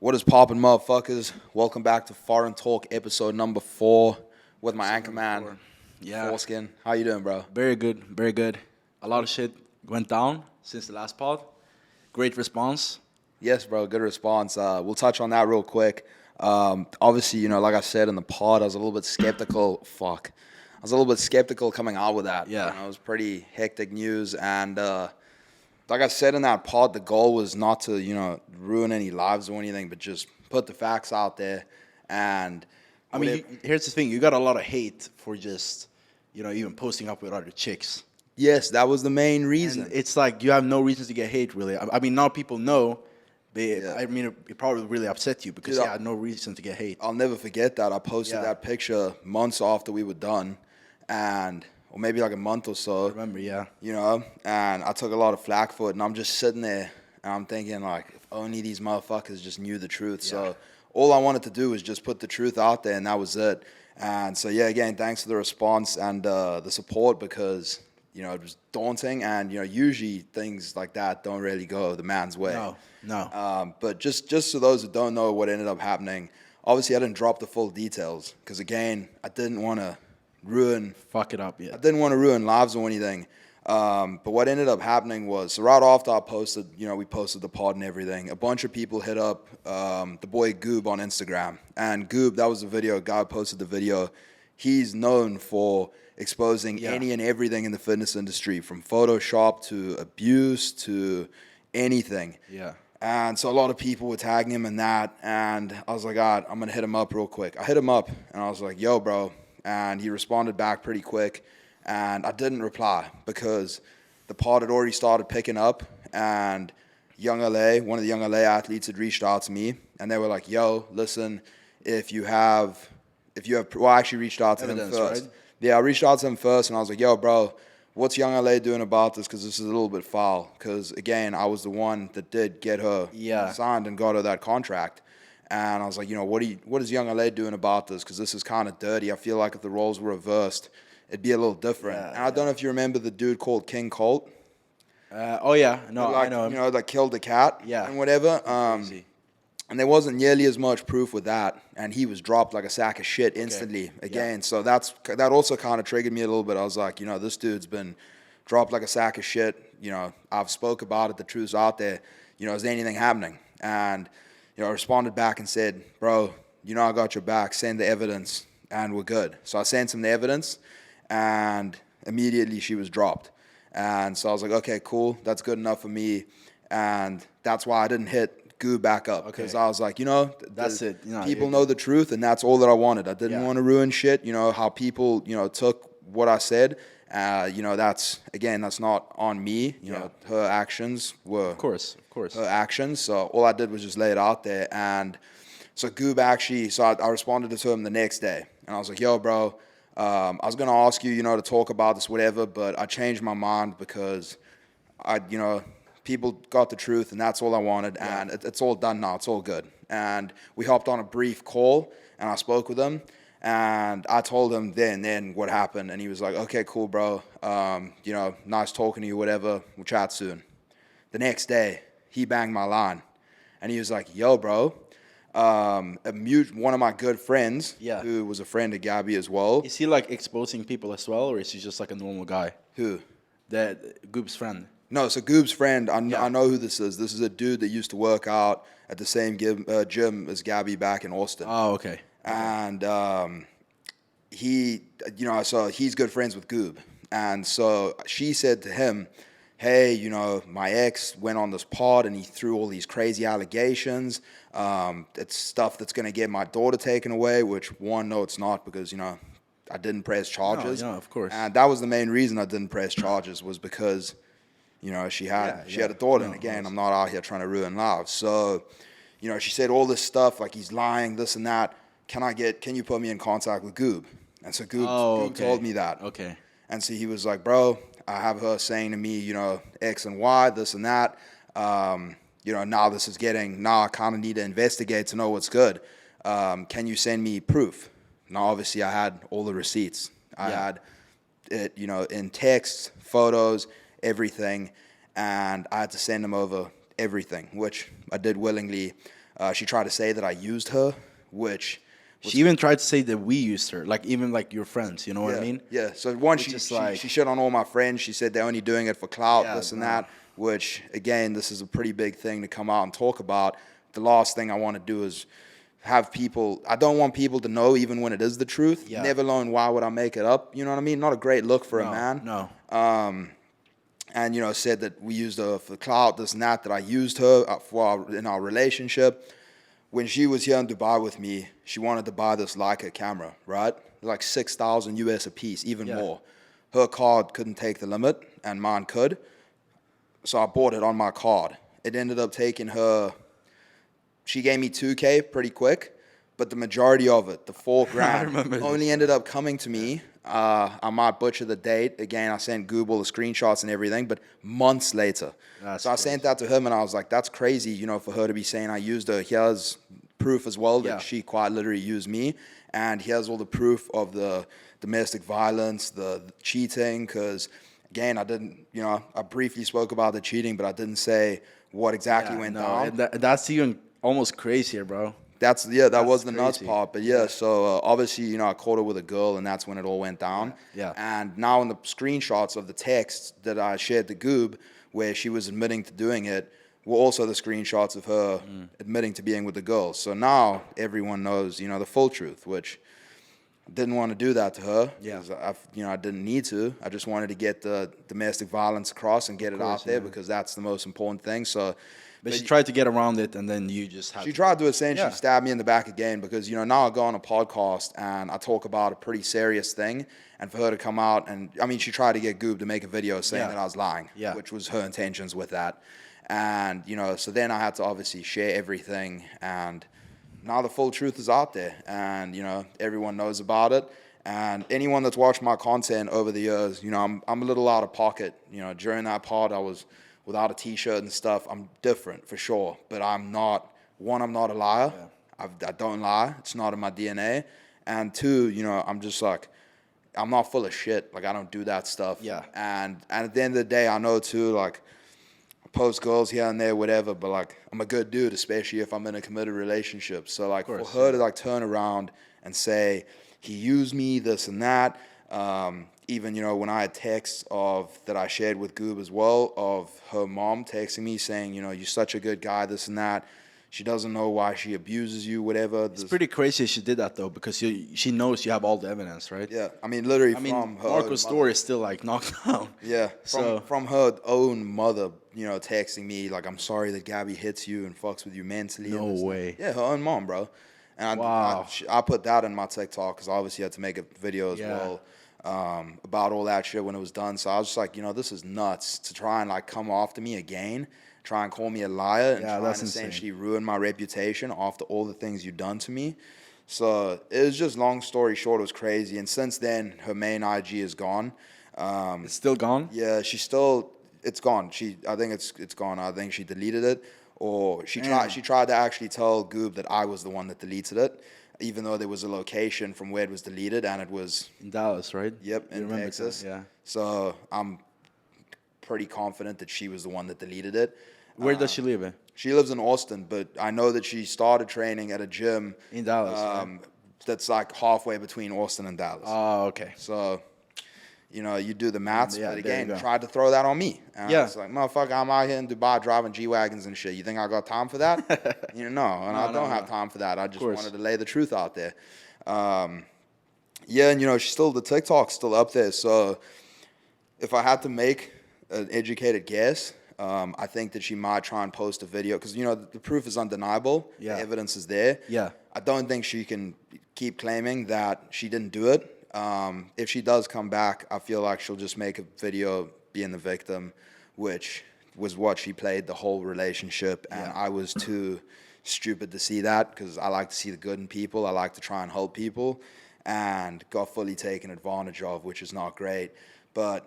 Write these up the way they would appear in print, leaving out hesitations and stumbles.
What is poppin', motherfuckers? Welcome back to Foreintalk episode number 4 with my anchor man, Yeah, Foreskin. How you doing, bro? very good, very good. A lot of shit went down since the last pod. Great response. Yes, bro. Good response. We'll touch on that real quick. Obviously, like I said in the pod, I was a little bit skeptical. Fuck. I was a little bit skeptical coming out with that. Yeah. It was pretty hectic news. And like I said in that pod, the goal was not to, ruin any lives or anything, but just put the facts out there. And I mean, here's the thing: you got a lot of hate for just, even posting up with other chicks. yes, that was the main reason. And it's like you have no reasons to get hate, really. I mean, now people know. Yeah. I mean, it probably really upset you because Dude, you had no reason to get hate. I'll never forget that. I posted that picture months after we were done, or maybe like a month or so. I remember, yeah. And I took a lot of flack for it, and I'm just sitting there, and I'm thinking, like, if only these motherfuckers just knew the truth. Yeah. So all I wanted to do was just put the truth out there, and that was it. And so, yeah, again, thanks for the response and the support because, it was daunting, and, usually things like that don't really go the man's way. No. But just so those who don't know what ended up happening, obviously I didn't drop the full details because, again, I didn't want to Fuck it up, I yeah. didn't want to ruin lives or anything. But what ended up happening was, so right after I posted, we posted the pod and everything, a bunch of people hit up the boy Goob on Instagram. And Goob, that was the video, a guy posted the video. He's known for exposing any and everything in the fitness industry, from Photoshop to abuse to anything. Yeah. And so a lot of people were tagging him in that. And I was like, all right, I'm going to hit him up real quick. I hit him up, and I was like, yo, bro. And he responded back pretty quick. And I didn't reply because the pod had already started picking up. And one of the Young LA athletes had reached out to me. And they were like, yo, listen, well, I actually reached out to him first. Right? Yeah, I reached out to him first, and I was like, yo, bro, what's Young LA doing about this? Because this is a little bit foul. Because, again, I was the one that did get her signed and got her that contract. And I was like, what is Young LA doing about this? Because this is kind of dirty. I feel like if the roles were reversed, it'd be a little different. And I don't know if you remember the dude called King Colt. Oh, yeah. No, I know him. That killed the cat and whatever. And there wasn't nearly as much proof with that. And he was dropped like a sack of shit instantly again. So that also kind of triggered me a little bit. I was like, this dude's been dropped like a sack of shit. I've spoke about it. The truth's out there. Is there anything happening? And, I responded back and said, bro, I got your back. Send the evidence, and we're good. So I sent him the evidence, and immediately she was dropped. And so I was like, okay, cool. That's good enough for me. And that's why I didn't hit Goo back up. Because I was like, that's it. People know the truth, and that's all that I wanted. I didn't want to ruin shit. How people, took what I said. That's not on me. Her actions were, Of course. her actions. So all I did was just lay it out there. And so Goob actually, I responded to him the next day, and I was like, yo, bro, I was gonna ask you, to talk about this, whatever, but I changed my mind because people got the truth, and that's all I wanted, and it's all done now. It's all good. And we hopped on a brief call, and I spoke with him. And I told him then what happened, and he was like, okay, cool, bro. Nice talking to you, whatever. We'll chat soon. The next day, he banged my line, and he was like, yo, bro, one of my good friends, who was a friend of Gabby as well. Is he like exposing people as well, or is he just like a normal guy? Who? That Goob's friend. No, so Goob's friend, I know who this is. This is a dude that used to work out at the same gym as Gabby back in Austin. Oh, okay. And so he's good friends with Goob. And so she said to him, hey, my ex went on this pod and he threw all these crazy allegations. It's stuff that's going to get my daughter taken away, which, one, no, it's not, because, I didn't press charges. No, of course. And that was the main reason I didn't press charges, was because, she had a daughter. And again, I'm not out here trying to ruin lives. So, she said all this stuff, like he's lying, this and that. Can you put me in contact with Goob? And so Goob told me that. Okay. And so he was like, bro, I have her saying to me, X and Y, this and that. Now I kind of need to investigate to know what's good. Can you send me proof? Now, obviously, I had all the receipts. I had it, in text, photos, everything. And I had to send him over everything, which I did willingly. She tried to say that I used her, which She even tried to say that we used her, like even like your friends. You know what I mean? Yeah. So one, Which she, is she like- she shit on all my friends. She said they're only doing it for clout, Yeah, this and no. that. Which again, this is a pretty big thing to come out and talk about. The last thing I want to do is have people. I don't want people to know, even when it is the truth. Yeah. Never alone. Why would I make it up? You know what I mean? Not a great look for a man. No. And said that we used her for clout, this and that. That I used her in our relationship. When she was here in Dubai with me, she wanted to buy this Leica camera, right? Like 6,000 US a piece, even more. Her card couldn't take the limit, and mine could. So I bought it on my card. It ended up taking her. She gave me 2K pretty quick, but the majority of it, the $4,000, only ended up coming to me. I might butcher the date. Again, I sent Google the screenshots and everything, but months later. So I sent that to him, and I was like, that's crazy, for her to be saying I used her. Here's proof as well that she quite literally used me. And here's all the proof of the domestic violence, the cheating, because, again, I didn't, I briefly spoke about the cheating, but I didn't say what exactly went down. And that's even almost crazier, bro. That was the nuts part. But so obviously, I caught her with a girl, and that's when it all went down. Yeah. And now in the screenshots of the text that I shared to Goob, where she was admitting to doing it, were also the screenshots of her admitting to being with the girl. So now everyone knows, the full truth, which I didn't want to do that to her. Yeah. Because I didn't need to. I just wanted to get the domestic violence across and get it out there because that's the most important thing. So. But she tried to get around it, and then you just had She tried to essentially stab me in the back again because, now I go on a podcast and I talk about a pretty serious thing. And for her to come out and, she tried to get Goob to make a video saying that I was lying, which was her intentions with that. And, so then I had to obviously share everything. And now the full truth is out there. And, everyone knows about it. And anyone that's watched my content over the years, I'm a little out of pocket. During that pod, I was without a T-shirt and stuff. I'm different for sure, but I'm not a liar. I don't lie. It's not in my DNA. And two, I'm just like, I'm not full of shit. Like, I don't do that stuff. Yeah. And at the end of the day, I know too, like, I post girls here and there, whatever, but like, I'm a good dude, especially if I'm in a committed relationship. So like, for her to like turn around and say, he used me, this and that, even, when I had texts that I shared with Goob as well, of her mom texting me saying, you're such a good guy, this and that. She doesn't know why she abuses you, whatever. It's pretty crazy she did that, though, because she knows you have all the evidence, right? Yeah, literally from her Marco's story is still, like, knocked down. Yeah, from her own mother, texting me, like, I'm sorry that Gabby hits you and fucks with you mentally. No way. Yeah, her own mom, bro. And wow. I put that in my TikTok because obviously I had to make a video as well. About all that shit when it was done. So I was just like, this is nuts to try and like come after me again, try and call me a liar and try and essentially ruin my reputation after all the things you've done to me. So it was just, long story short, it was crazy. And since then, her main IG is gone. It's still gone? Yeah, it's gone. I think it's gone. I think she deleted it, or she tried to actually tell Goob that I was the one that deleted it, even though there was a location from where it was deleted, and it was in Dallas, right? Yep, in Texas. Yeah. So I'm pretty confident that she was the one that deleted it. Where does she live? She lives in Austin, but I know that she started training at a gym in Dallas. That's like halfway between Austin and Dallas. Oh, okay. So, you do the maths, but again, again, tried to throw that on me. And it's like, motherfucker, I'm out here in Dubai driving G-Wagons and shit. You think I got time for that? No, I don't have time for that. I just wanted to lay the truth out there. And, the TikTok's still up there. So if I had to make an educated guess, I think that she might try and post a video because, the proof is undeniable. Yeah. The evidence is there. Yeah. I don't think she can keep claiming that she didn't do it. If she does come back, I feel like she'll just make a video being the victim, which was what she played the whole relationship. And I was too stupid to see that because I like to see the good in people. I like to try and help people, and got fully taken advantage of, which is not great. But,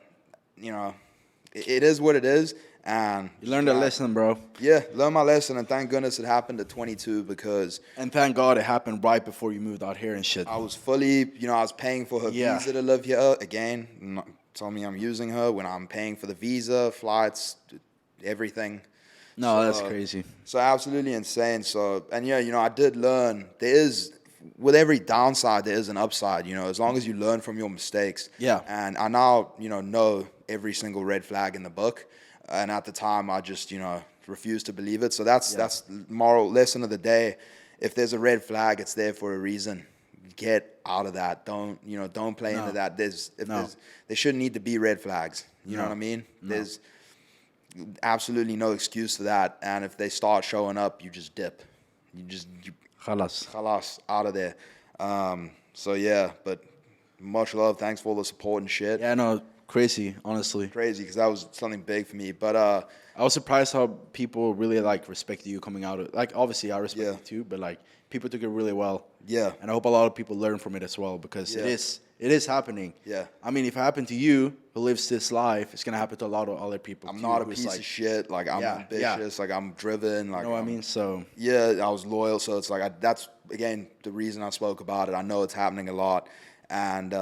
it is what it is. And you learned a lesson, bro. Yeah, learned my lesson, and thank goodness it happened at 22 because... And thank God it happened right before you moved out here and shit. I was fully, I was paying for her visa to live here. Again, tell me I'm using her when I'm paying for the visa, flights, everything. No, that's crazy. So absolutely insane. So, and yeah, you know, I did learn there is, with every downside, there is an upside, you know, as long as you learn from your mistakes. Yeah. And I now, you know every single red flag in the book. And at the time, I just, you know, refused to believe it. So that's the moral lesson of the day. If there's a red flag, it's there for a reason. Get out of that. Don't play into that. There shouldn't need to be red flags. You know what I mean? There's absolutely no excuse for that. And if they start showing up, you just dip. You Khalas, out of there. So yeah, but much love. Thanks for all the support and shit. Yeah, no, crazy, honestly. Crazy, because that was something big for me. But I was surprised how people really like respected you coming out. Like, obviously, I respect you too, but like people took it really well. Yeah. And I hope a lot of people learn from it as well, because it is happening. Yeah. I mean, if it happened to you who lives this life, it's gonna happen to a lot of other people. I'm not a piece of shit. Like, I'm ambitious. Like, I'm driven. Like, you know what I mean? So yeah, I was loyal. So it's like that's again the reason I spoke about it. I know it's happening a lot. And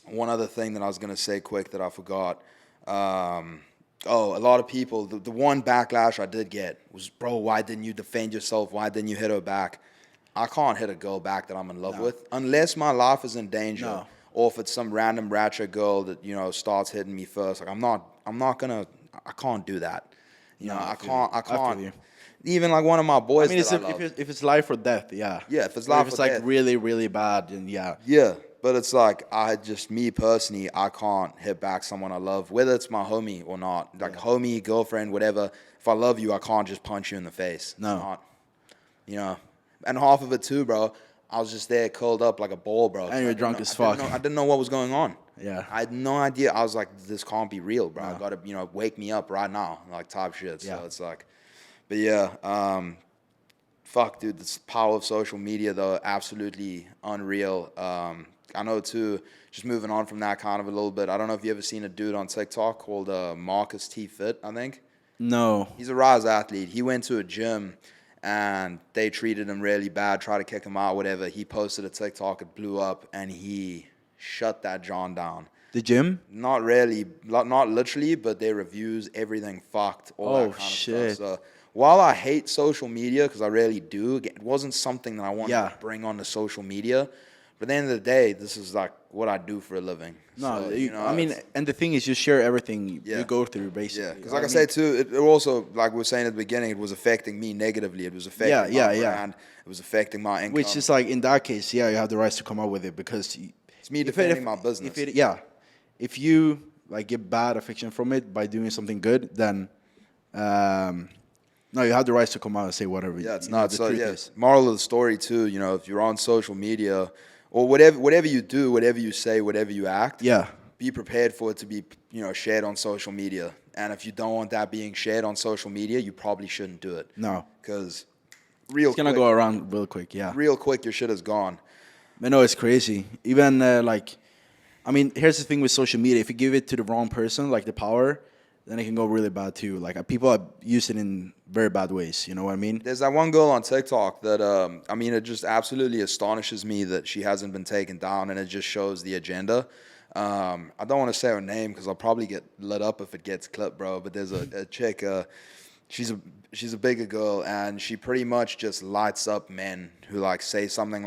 one other thing that I was gonna say quick that I forgot. A lot of people. The one backlash I did get was, bro, why didn't you defend yourself? Why didn't you hit her back? I can't hit a girl back that I'm in love with unless my life is in danger, or if it's some random ratchet girl that, you know, starts hitting me first. Like, I can't do that. You know, I can't. Even like one of my boys. I mean, if it's life or death, yeah. Yeah, if it's life or death. If it's like really, really bad, then yeah. Yeah, but it's like me personally, I can't hit back someone I love, whether it's my homie or not. Like homie, girlfriend, whatever. If I love you, I can't just punch you in the face. No. You know. And half of it too, bro. I was just there curled up like a ball, bro. And you're drunk as fuck. I didn't know what was going on. Yeah. I had no idea. I was like, this can't be real, bro. I gotta, you know, wake me up right now, like type shit. So it's like, but yeah, fuck, dude. The power of social media, though, absolutely unreal. I know too. Just moving on from that kind of a little bit. I don't know if you ever seen a dude on TikTok called Marcus T Fit. I think. No. He's a Rise athlete. He went to a gym. And they treated him really bad, tried to kick him out, whatever. He posted a TikTok, it blew up, and he shut that John down. The gym? Not really, not literally, but their reviews, everything fucked, all that kind of stuff. So while I hate social media, because I really do, it wasn't something that I wanted to bring onto social media. But at the end of the day, this is like what I do for a living. No, so, you know, I mean, and the thing is, you share everything you go through, basically. Yeah, because like I said too, it also, like we were saying at the beginning, it was affecting me negatively. It was affecting my brand. It was affecting my income. Which is like, in that case, you have the rights to come up with it, because it's me defending my business. If you like get bad affection from it by doing something good, then no, you have the rights to come out and say whatever. Yeah, it's not. So moral of the story too, you know, if you're on social media, or whatever you do, whatever you say, whatever you act, be prepared for it to be, you know, shared on social media. And if you don't want that being shared on social media, you probably shouldn't do it. No, because it's gonna go around real quick. Yeah, real quick, your shit is gone. But no, it's crazy. Even like, I mean, here's the thing with social media: if you give it to the wrong person, like the power, then it can go really bad too. Like, people have used it in very bad ways. You know what I mean? There's that one girl on TikTok that, I mean, it just absolutely astonishes me that she hasn't been taken down, and it just shows the agenda. I don't want to say her name because I'll probably get lit up if it gets clipped, bro. But there's a chick, she's a bigger girl, and she pretty much just lights up men who like say something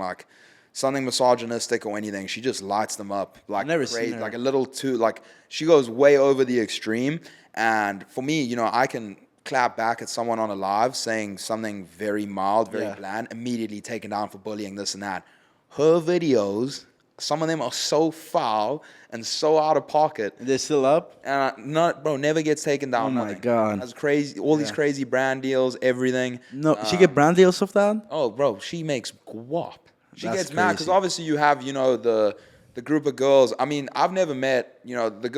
misogynistic or anything. She just lights them up like crazy, like a little too, like she goes way over the extreme. And for me, you know, I can clap back at someone on a live saying something very mild, very bland, immediately taken down for bullying, this and that. Her videos, some of them are so foul and so out of pocket. They're still up? And never gets taken down. Oh my God. That's crazy. All these crazy brand deals, everything. No, she get brand deals off that? Oh, bro, she makes guap. She gets mad because obviously you have, you know, the group of girls. I mean, I've never met, you know, the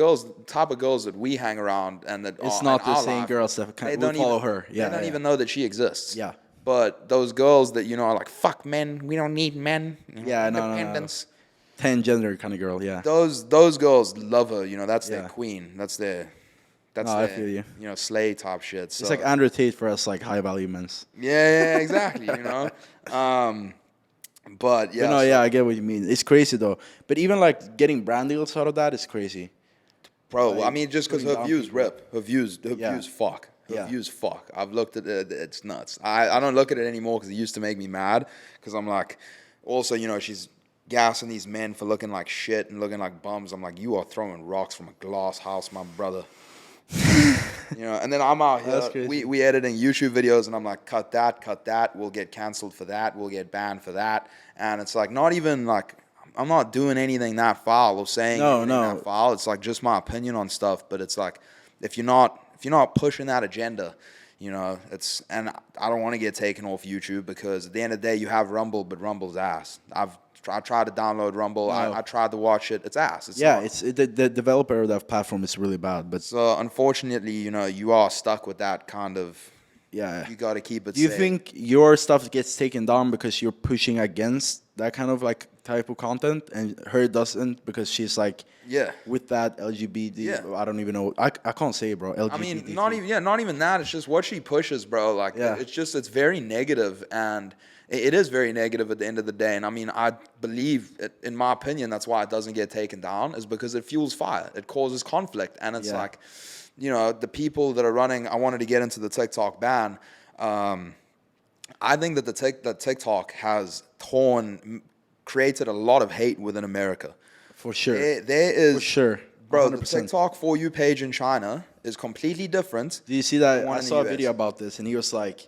type of girls that we hang around, and that it's not the same girls that will follow her. Yeah, they don't even know that she exists. Yeah. But those girls that, you know, are like, fuck men, we don't need men. Yeah, independence. No. 10 gender kind of girl. Yeah. Those girls love her. You know, that's their queen. That's their. I feel you. You know, slay top shit. So. It's like Andrew Tate for us, like high value men. Yeah, exactly. You know. But yeah. But no, I get what you mean. It's crazy though. But even like getting brand deals out of that is crazy. Bro, like, I mean, just because her views rip, her views fuck. Her Yeah. views fuck. I've looked at it. It's nuts. I don't look at it anymore because it used to make me mad. Because I'm like, also, she's gassing these men for looking like shit and looking like bums. I'm like, you are throwing rocks from a glass house, my brother. And then I'm out That's here. crazy. We editing YouTube videos, and I'm like, cut that. We'll get canceled for that. We'll get banned for that. And it's like, not even like, I'm not doing anything that foul or saying anything that foul. It's like just my opinion on stuff. But it's like, if you're not pushing that agenda, and I don't want to get taken off YouTube because at the end of the day, you have Rumble, but Rumble's ass. I tried to download Rumble. No. I tried to watch it. It's ass. The developer of that platform is really bad. But so unfortunately, you are stuck with that kind of. yeah, You got to keep it. do you safe. think your stuff gets taken down because you're pushing against that kind of like type of content, and her doesn't because she's like with that LGBT? Yeah. I don't even know. I can't say it, bro. LGBT. I mean, not even that. It's just what she pushes, bro. Like, it's very negative, and it is very negative at the end of the day. And I mean, I believe, in my opinion, that's why it doesn't get taken down, is because it fuels fire. It causes conflict, and it's like, the people that are running. I wanted to get into the TikTok ban. I think that TikTok has created a lot of hate within America. For sure. There is. For sure. Bro, 100%. the TikTok For You page in China is completely different. Do you see that? one I in the saw a US. video about this, and he was like,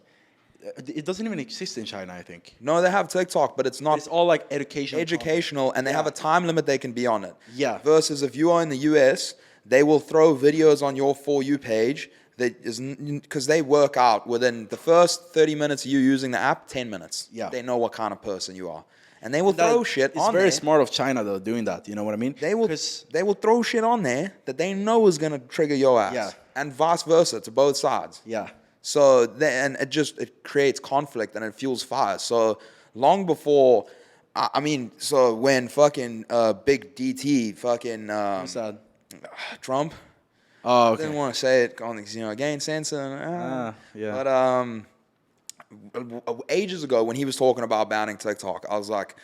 it doesn't even exist in China, I think. No, they have TikTok, but it's not It's all like educational. and they have a time limit they can be on it. Yeah. Versus if you are in the US, they will throw videos on your For You page that is because they work out within the first 30 minutes of you using the app, 10 minutes. Yeah. They know what kind of person you are. And they will throw shit on there. It's very smart of China, though, doing that. You know what I mean? They will throw shit on there that they know is going to trigger your ass. Yeah. And vice versa to both sides. Yeah. So then it creates conflict and it fuels fire. So long before, so when fucking Big DT fucking What's that? Trump, Oh, I okay. didn't want to say it on again censor. Yeah. But ages ago when he was talking about banning TikTok, I was like,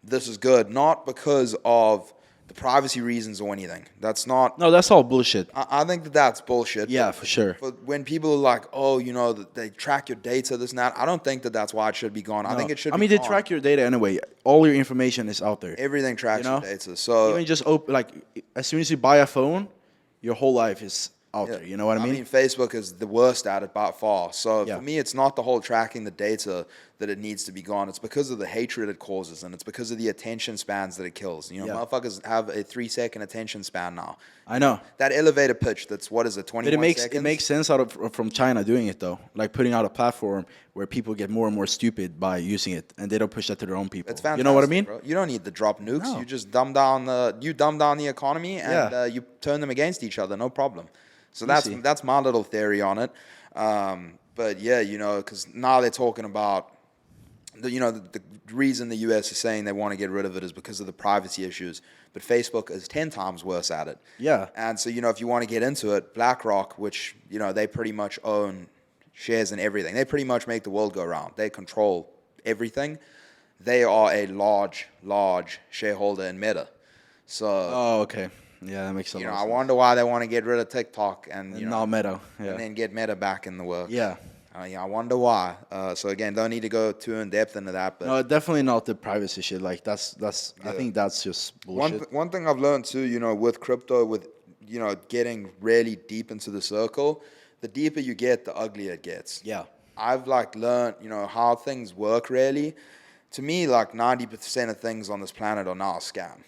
this is good, not because of the privacy reasons or anything. That's not. No, that's all bullshit. I think that's bullshit. Yeah, for sure. But when people are like, oh, they track your data, this and that, I don't think that's why it should be gone. I think it should be they gone. track your data anyway. All your information is out there. Everything tracks your data. So even just as soon as you buy a phone, your whole life is out there. You know what I mean? Facebook is the worst at it by far. So Yeah. for me, it's not the whole tracking the data that it needs to be gone. It's because of the hatred it causes, and it's because of the attention spans that it kills. Motherfuckers have a 3-second attention span now. I know. That elevator pitch, that's, what is it, 21 But seconds? it makes sense from China doing it, though. Like putting out a platform where people get more and more stupid by using it, and they don't push that to their own people. It's fantastic. You know what I mean? Bro. You don't need to drop nukes. No. You just dumb down the economy, and you turn them against each other. No problem. So that's my little theory on it. But yeah, because now they're talking about the reason the US is saying they want to get rid of it is because of the privacy issues. But Facebook is 10 times worse at it. Yeah. And so if you want to get into it, BlackRock, which they pretty much own shares in everything. They pretty much make the world go round. They control everything. They are a large shareholder in Meta. So. Oh, okay. Yeah, that makes sense. I wonder why they want to get rid of TikTok and not Meta, and then get Meta back in the works. Yeah. I wonder why. So again, don't need to go too in depth into that. But No, definitely not the privacy shit. Like that's. I think that's just bullshit. one thing I've learned too, with crypto, with getting really deep into the circle, the deeper you get, the uglier it gets. Yeah. I've learned how things work really. To me, 90% of things on this planet are now a scam.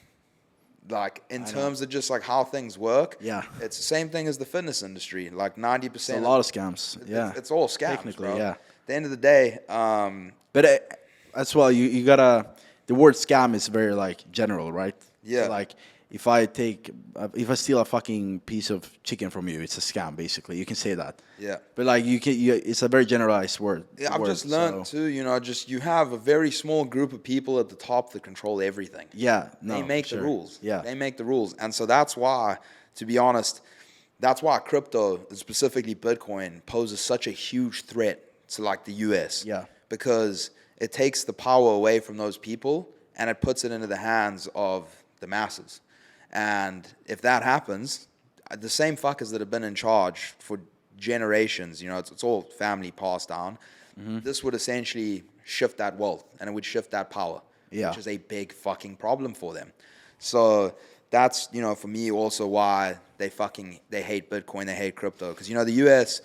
In terms of just how things work, it's the same thing as the fitness industry. 90%. It's a lot of scams. Yeah, it's all scams, technically, bro. yeah. At the end of the day, but as well, you gotta. The word scam is very general, right? Yeah. So, if I steal a fucking piece of chicken from you, it's a scam. Basically, you can say that. Yeah. But it's a very generalized word. Yeah, I've just learned too. You have a very small group of people at the top that control everything. Yeah. No, they make sure. the rules. Yeah. They make the rules, and so that's why, to be honest, that's why crypto, specifically Bitcoin, poses such a huge threat to the U.S. Yeah. Because it takes the power away from those people and it puts it into the hands of the masses. And if that happens, the same fuckers that have been in charge for generations, it's all family passed down. This would essentially shift that wealth, and it would shift that power, which is a big fucking problem for them. So that's, for me also why they hate Bitcoin, they hate crypto. Because, the US,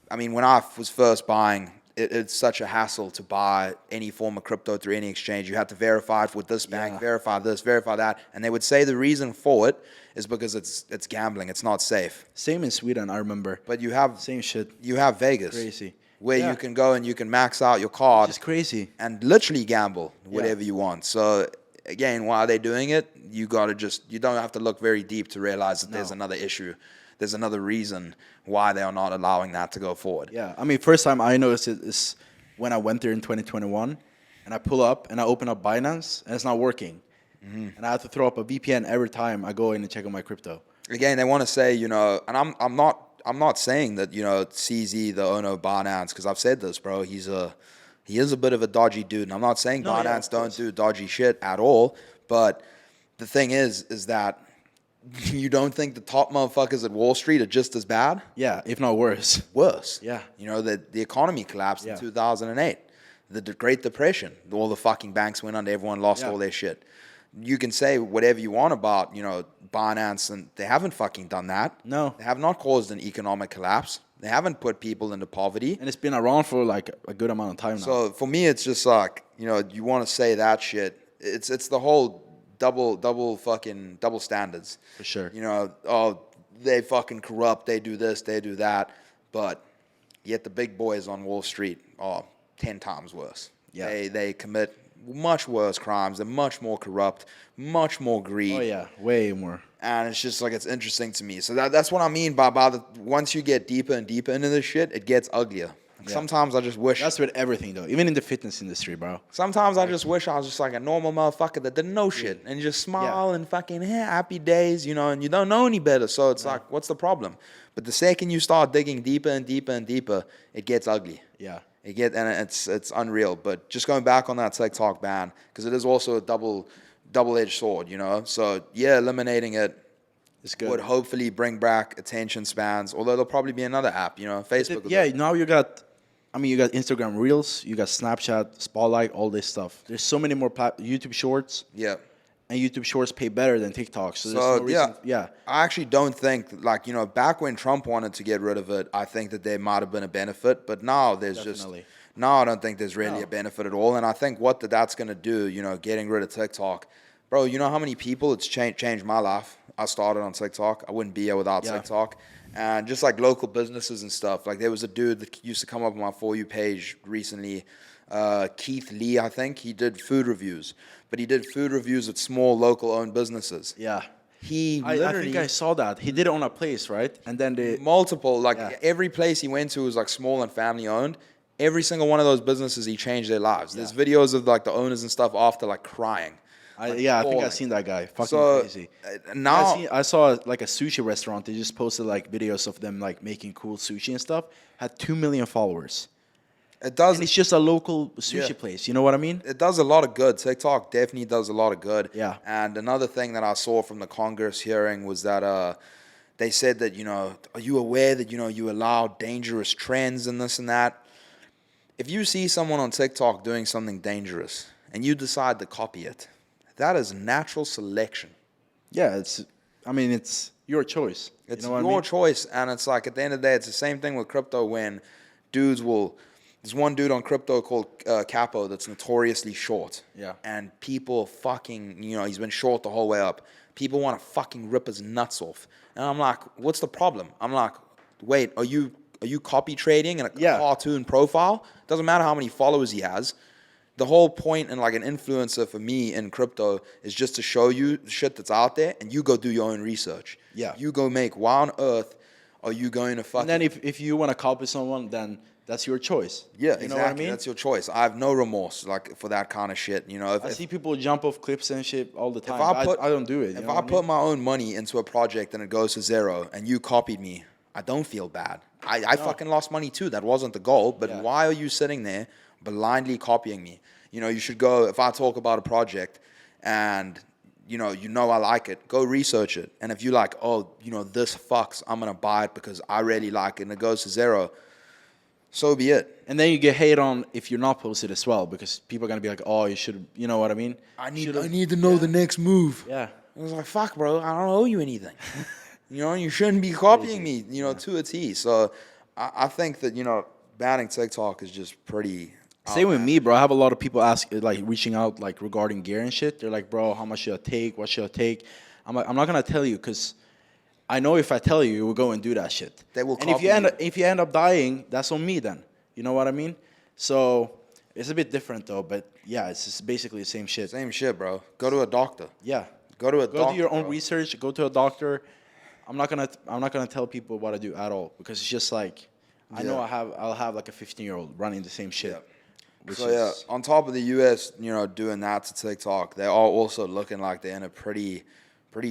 when I was first buying, it's such a hassle to buy any form of crypto through any exchange. You have to verify it with this bank, verify this, verify that. And they would say the reason for it is because it's gambling. It's not safe. Same in Sweden, I remember. But you have same shit. You have Vegas. Crazy. Where you can go and you can max out your card. It's crazy. And literally gamble whatever you want. So again, while they're doing it, you don't have to look very deep to realize that there's another issue. There's another reason why they are not allowing that to go forward. Yeah, first time I noticed it is when I went there in 2021, and I pull up and I open up Binance, and it's not working. And I have to throw up a VPN every time I go in and check on my crypto. Again, they want to say, and I'm not saying that, CZ, the owner of Binance, because I've said this, bro, he is a bit of a dodgy dude. And I'm not saying Binance don't do dodgy shit at all, but the thing is that you don't think the top motherfuckers at Wall Street are just as bad? Yeah, if not worse. Worse. Yeah. The economy collapsed in 2008. The Great Depression. All the fucking banks went under. Everyone lost all their shit. You can say whatever you want about, Binance, and they haven't fucking done that. No. They have not caused an economic collapse. They haven't put people into poverty. And it's been around for like a good amount of time now. So for me, it's just like, you want to say that shit. It's the whole double standards. For sure. They fucking corrupt, they do this, they do that. But yet the big boys on Wall Street are 10 times worse. Yeah. They commit much worse crimes. They're much more corrupt, much more greed. Oh, yeah, way more. And it's just like, it's interesting to me. So that's what I mean by once you get deeper and deeper into this shit, it gets uglier. Yeah. Sometimes I just wish... That's with everything, though. Even in the fitness industry, bro. Sometimes I just wish I was just like a normal motherfucker that didn't know shit. And just smile and fucking happy days, and you don't know any better. So it's like, what's the problem? But the second you start digging deeper and deeper and deeper, it gets ugly. Yeah. And it's unreal. But just going back on that TikTok ban, because it is also a double-edged sword, So, eliminating it would hopefully bring back attention spans. Although there'll probably be another app, Facebook. Now you got Instagram Reels, you got Snapchat, Spotlight, all this stuff. There's so many more YouTube Shorts. Yeah. And YouTube Shorts pay better than TikTok. So there's no reason. Yeah. I actually don't think, back when Trump wanted to get rid of it, I think that there might have been a benefit. But now now I don't think there's really a benefit at all. And I think what that's going to do, getting rid of TikTok. Bro, you know how many people it's changed my life? I started on TikTok. I wouldn't be here without TikTok. And just like local businesses and stuff. Like there was a dude that used to come up on my For You page recently, Keith Lee, I think. He did food reviews. But he did food reviews at small local owned businesses. Yeah. I think I saw that. He did it on a place, right? And then multiple, every place he went to was like small and family owned. Every single one of those businesses, he changed their lives. There's videos of like the owners and stuff after crying. I think I've seen that guy. Fucking crazy. Now I saw like a sushi restaurant. They just posted like videos of them like making cool sushi and stuff. Had 2 million followers. It does. And it's just a local sushi place. You know what I mean? It does a lot of good. TikTok definitely does a lot of good. Yeah. And another thing that I saw from the Congress hearing was that they said that, are you aware that, you allow dangerous trends and this and that? If you see someone on TikTok doing something dangerous and you decide to copy it, that is natural selection. Yeah, it's your choice. It's your choice, and it's like at the end of the day, it's the same thing with crypto when dudes will... There's one dude on crypto called Capo that's notoriously short. Yeah. And people fucking, he's been short the whole way up. People want to fucking rip his nuts off. And I'm like, what's the problem? I'm like, wait, are you copy trading in a cartoon profile? Doesn't matter how many followers he has. The whole point in like an influencer for me in crypto is just to show you the shit that's out there and you go do your own research. Yeah. You go make, why on earth are you going to fucking... And then if you want to copy someone, then that's your choice. Yeah, exactly. You know what I mean? That's your choice. I have no remorse for that kind of shit. I see people jump off cliffs and shit all the time. I don't do it. If I put my own money into a project and it goes to zero and you copied me, I don't feel bad. I fucking lost money too. That wasn't the goal. But why are you sitting there blindly copying me? You should go, if I talk about a project and you know I like it, go research it. And if you like, oh, this fucks, I'm gonna buy it because I really like it, and it goes to zero, so be it. And then you get hate on if you're not posted as well, because people are gonna be like, oh, you should, you know what I mean? I need to know the next move. Yeah. I was like, fuck, bro, I don't owe you anything. You shouldn't be copying me, to a T. So I think that, banning TikTok is just pretty. Same with me, bro. I have a lot of people reaching out, like, regarding gear and shit. They're like, bro, how much should I take? What should I take? I'm like, I'm not gonna tell you, because I know if I tell you, you will go and do that shit. They will. And if you end up dying, that's on me then. You know what I mean? So it's a bit different though. But yeah, it's just basically the same shit. Same shit, bro. Go to a doctor. Yeah. Go to a doctor. Go do your own bro. research. Go to a doctor. I'm not gonna tell people what to do at all, because it's just like I know I'll have like a 15-year-old running the same shit. Yeah. So on top of the U.S., doing that to TikTok, they are also looking like they're in a pretty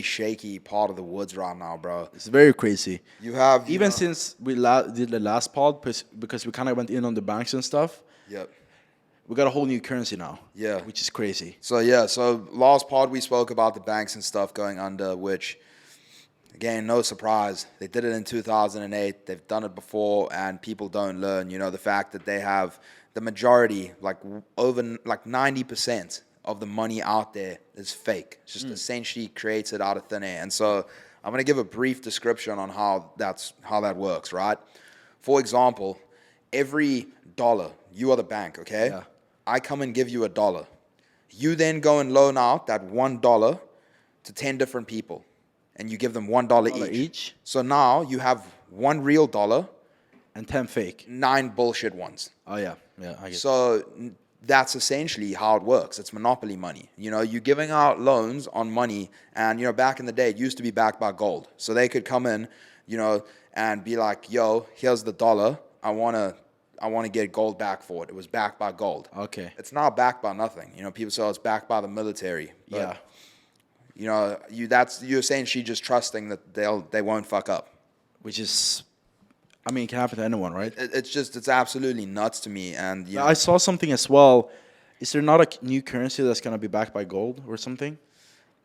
shaky part of the woods right now, bro. It's very crazy. You have even since we did the last pod, because we kind of went in on the banks and stuff. Yep. We got a whole new currency now. Yeah. Which is crazy. So last pod we spoke about the banks and stuff going under, which, again, no surprise. They did it in 2008. They've done it before, and people don't learn. The fact that they have the majority, like over 90% of the money out there is fake. It's just essentially created out of thin air. And so I'm going to give a brief description on how that works, right? For example, every dollar, you are the bank, okay? Yeah. I come and give you $1. You then go and loan out that $1 to 10 different people, and you give them $1 each. So now you have one real dollar and 10 fake, 9 bullshit ones. Oh yeah, I get. So that's essentially how it works. It's monopoly money. You're giving out loans on money, and back in the day, it used to be backed by gold. So they could come in, and be like, "Yo, here's the dollar. I want to get gold back for it. It was backed by gold." Okay. It's not backed by nothing. People say it's backed by the military. But, yeah. You're essentially just trusting that they won't fuck up. Which is, I mean, it can happen to anyone, right? It's absolutely nuts to me. And I saw something as well. Is there not a new currency that's gonna be backed by gold or something?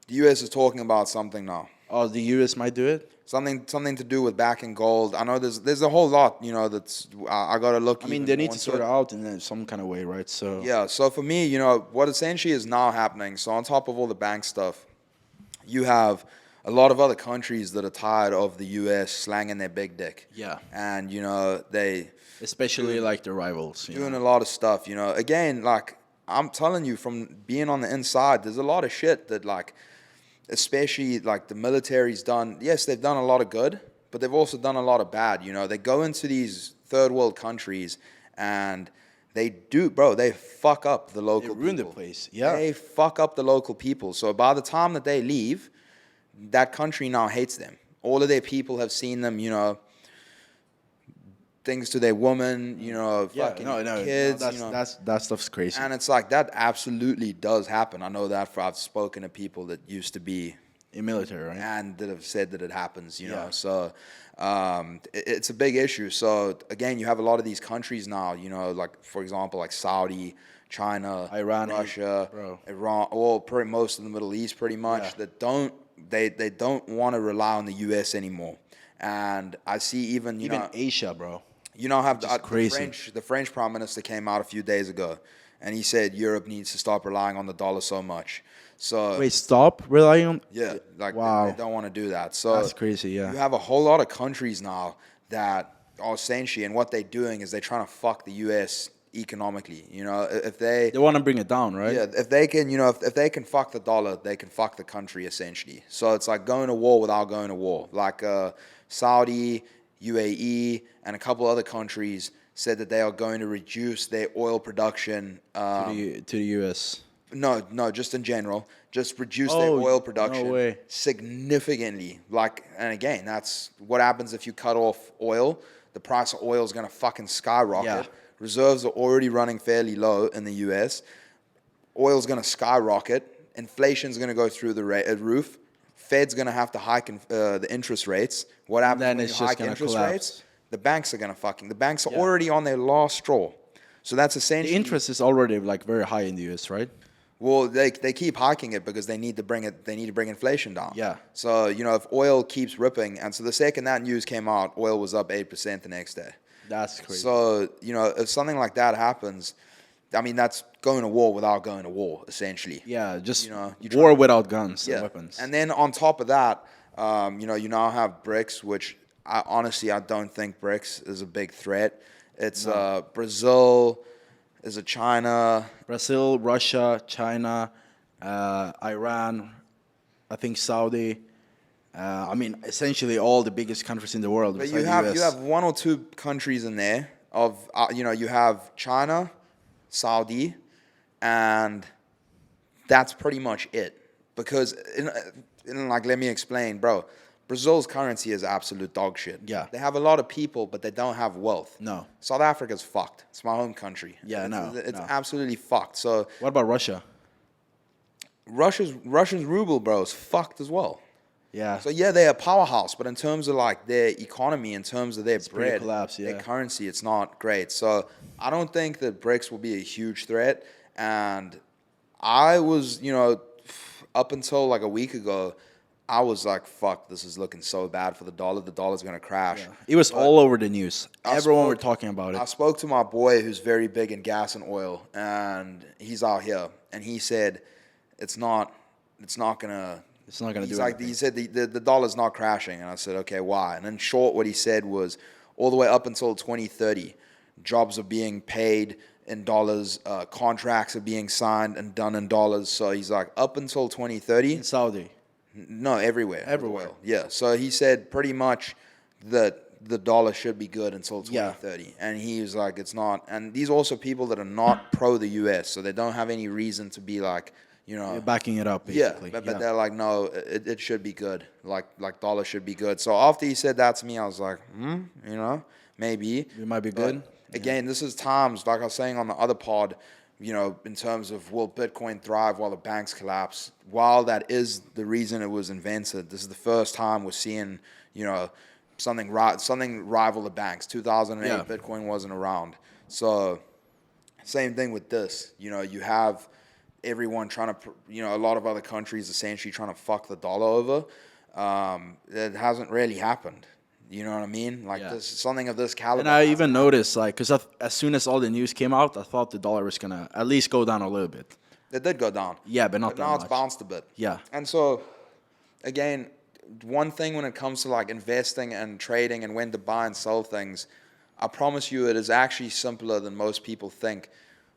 The U.S. is talking about something now. Oh, the U.S. might do it. Something to do with backing gold. I know there's a whole lot, that's I gotta look. I mean, they need to sort it out in some kind of way, right? So yeah. So for me, what essentially is now happening. So on top of all the bank stuff, you have a lot of other countries that are tired of the U.S. slanging their big dick. Yeah. And they especially like the rivals doing a lot of stuff. Again, like I'm telling you from being on the inside, there's a lot of shit that like. Especially like the military's done. Yes, they've done a lot of good, but they've also done a lot of bad. They go into these third world countries and they fuck up the local people. They ruin the place. Yeah. They fuck up the local people. So by the time that they leave, that country now hates them. All of their people have seen them, things to their woman, fucking kids. That stuff's crazy. And it's like that absolutely does happen. I know that I've spoken to people that used to be in military, right? And that have said that it happens, know. So it's a big issue. So again, you have a lot of these countries now, like for example, like Saudi, China, Iran, Russia, Iran, most of the Middle East, pretty much that don't want to rely on the U.S. anymore. And I see even Asia, bro. Have the French Prime Minister came out a few days ago, and he said Europe needs to stop relying on the dollar so much. So wait, stop relying on? Yeah, like wow. They don't want to do that. So that's crazy. Yeah, you have a whole lot of countries now that are essentially, and what they're doing is they're trying to fuck the U.S. economically. If they want to bring it down, right? Yeah, if they can, if they can fuck the dollar, they can fuck the country essentially. So it's like going to war without going to war. Like Saudi, UAE, and a couple other countries said that they are going to reduce their oil production to the U.S. No, just in general. Just reduce their oil production significantly. And again, that's what happens if you cut off oil. The price of oil is going to fucking skyrocket. Yeah. Reserves are already running fairly low in the U.S. Oil's going to skyrocket. Inflation's going to go through the roof. Fed's going to have to hike the interest rates. What happens when you hike interest rates? The banks are going to the banks are already on their last straw. So that's essentially... The interest is already very high in the U.S., right? Well, they keep hiking it because they need to bring inflation down. Yeah. So, if oil keeps ripping, and so the second that news came out, oil was up 8% the next day. That's crazy. So, if something like that happens, I mean, that's going to war without going to war, essentially. Yeah, just you war without guns and weapons. And then on top of that, you now have BRICS, which I don't think BRICS is a big threat. It's Brazil, is it China? Brazil, Russia, China, Iran, I think Saudi. I mean, essentially all the biggest countries in the world. But besides the US. you have one or two countries in there of you have China, Saudi, and that's pretty much it. Because let me explain, bro. Brazil's currency is absolute dog shit. Yeah. They have a lot of people, but they don't have wealth. No. South Africa's fucked. It's my home country. Yeah, It's no. absolutely fucked. So What about Russia? Russia's ruble, bro, is fucked as well. Yeah. So yeah, they're a powerhouse, but in terms of like their economy, in terms of their pretty bread, collapsed, their yeah. currency, it's not great. So I don't think that BRICS will be a huge threat. And I was, up until like a week ago, I was like, fuck, this is looking so bad for the dollar. The dollar's going to crash. It was all over the news. I Everyone spoke- were talking about I it. spoke to my boy who's very big in gas and oil, and he's out here, and he said it's not gonna. It's not gonna He's do like, anything. he said the dollar's not crashing, and I said, okay, why? And in short, what he said was, all the way up until 2030, jobs are being paid in dollars, contracts are being signed and done in dollars. So he's like, up until 2030, In Saudi. no, everywhere. Everywhere. Oil. Yeah. So he said pretty much that the dollar should be good until 2030. And he was like, it's not. And these are also people that are not pro the US, so they don't have any reason to be like, You're backing it up, yeah, basically. but they're like, no, it should be good. Like dollar should be good. So after he said that to me, I was like, maybe. It might be But good. again, this is times, like I was saying on the other pod, in terms of will Bitcoin thrive while the banks collapse? While that is the reason it was invented, this is the first time we're seeing, something rival the banks. 2008, Yeah. Bitcoin wasn't around. So same thing with this. You have everyone trying to, a lot of other countries essentially trying to fuck the dollar over. It hasn't really happened. You know what I mean? Like Yeah. this something of this caliber. And I even noticed, like, because as soon as all the news came out, I thought the dollar was going to at least go down a little bit. It did go down. Yeah, but not that now much. it's bounced a bit. Yeah. And so, again, one thing when it comes to like investing and trading and when to buy and sell things, I promise you it is actually simpler than most people think.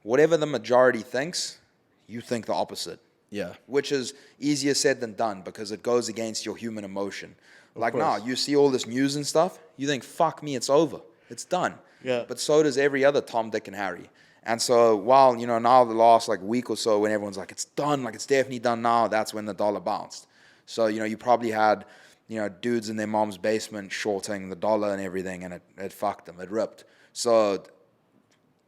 Whatever the majority thinks, you think the opposite. Yeah. Which is easier said than done because it goes against your human emotion. Like now, course. you see all this news and stuff, you think, fuck me, it's over. It's done. Yeah. But so does every other Tom, Dick, and Harry. And so while, now the last like week or so when everyone's like, it's done, like it's definitely done now, that's when the dollar bounced. So, you probably had, dudes in their mom's basement shorting the dollar and everything, and it fucked them. It ripped. So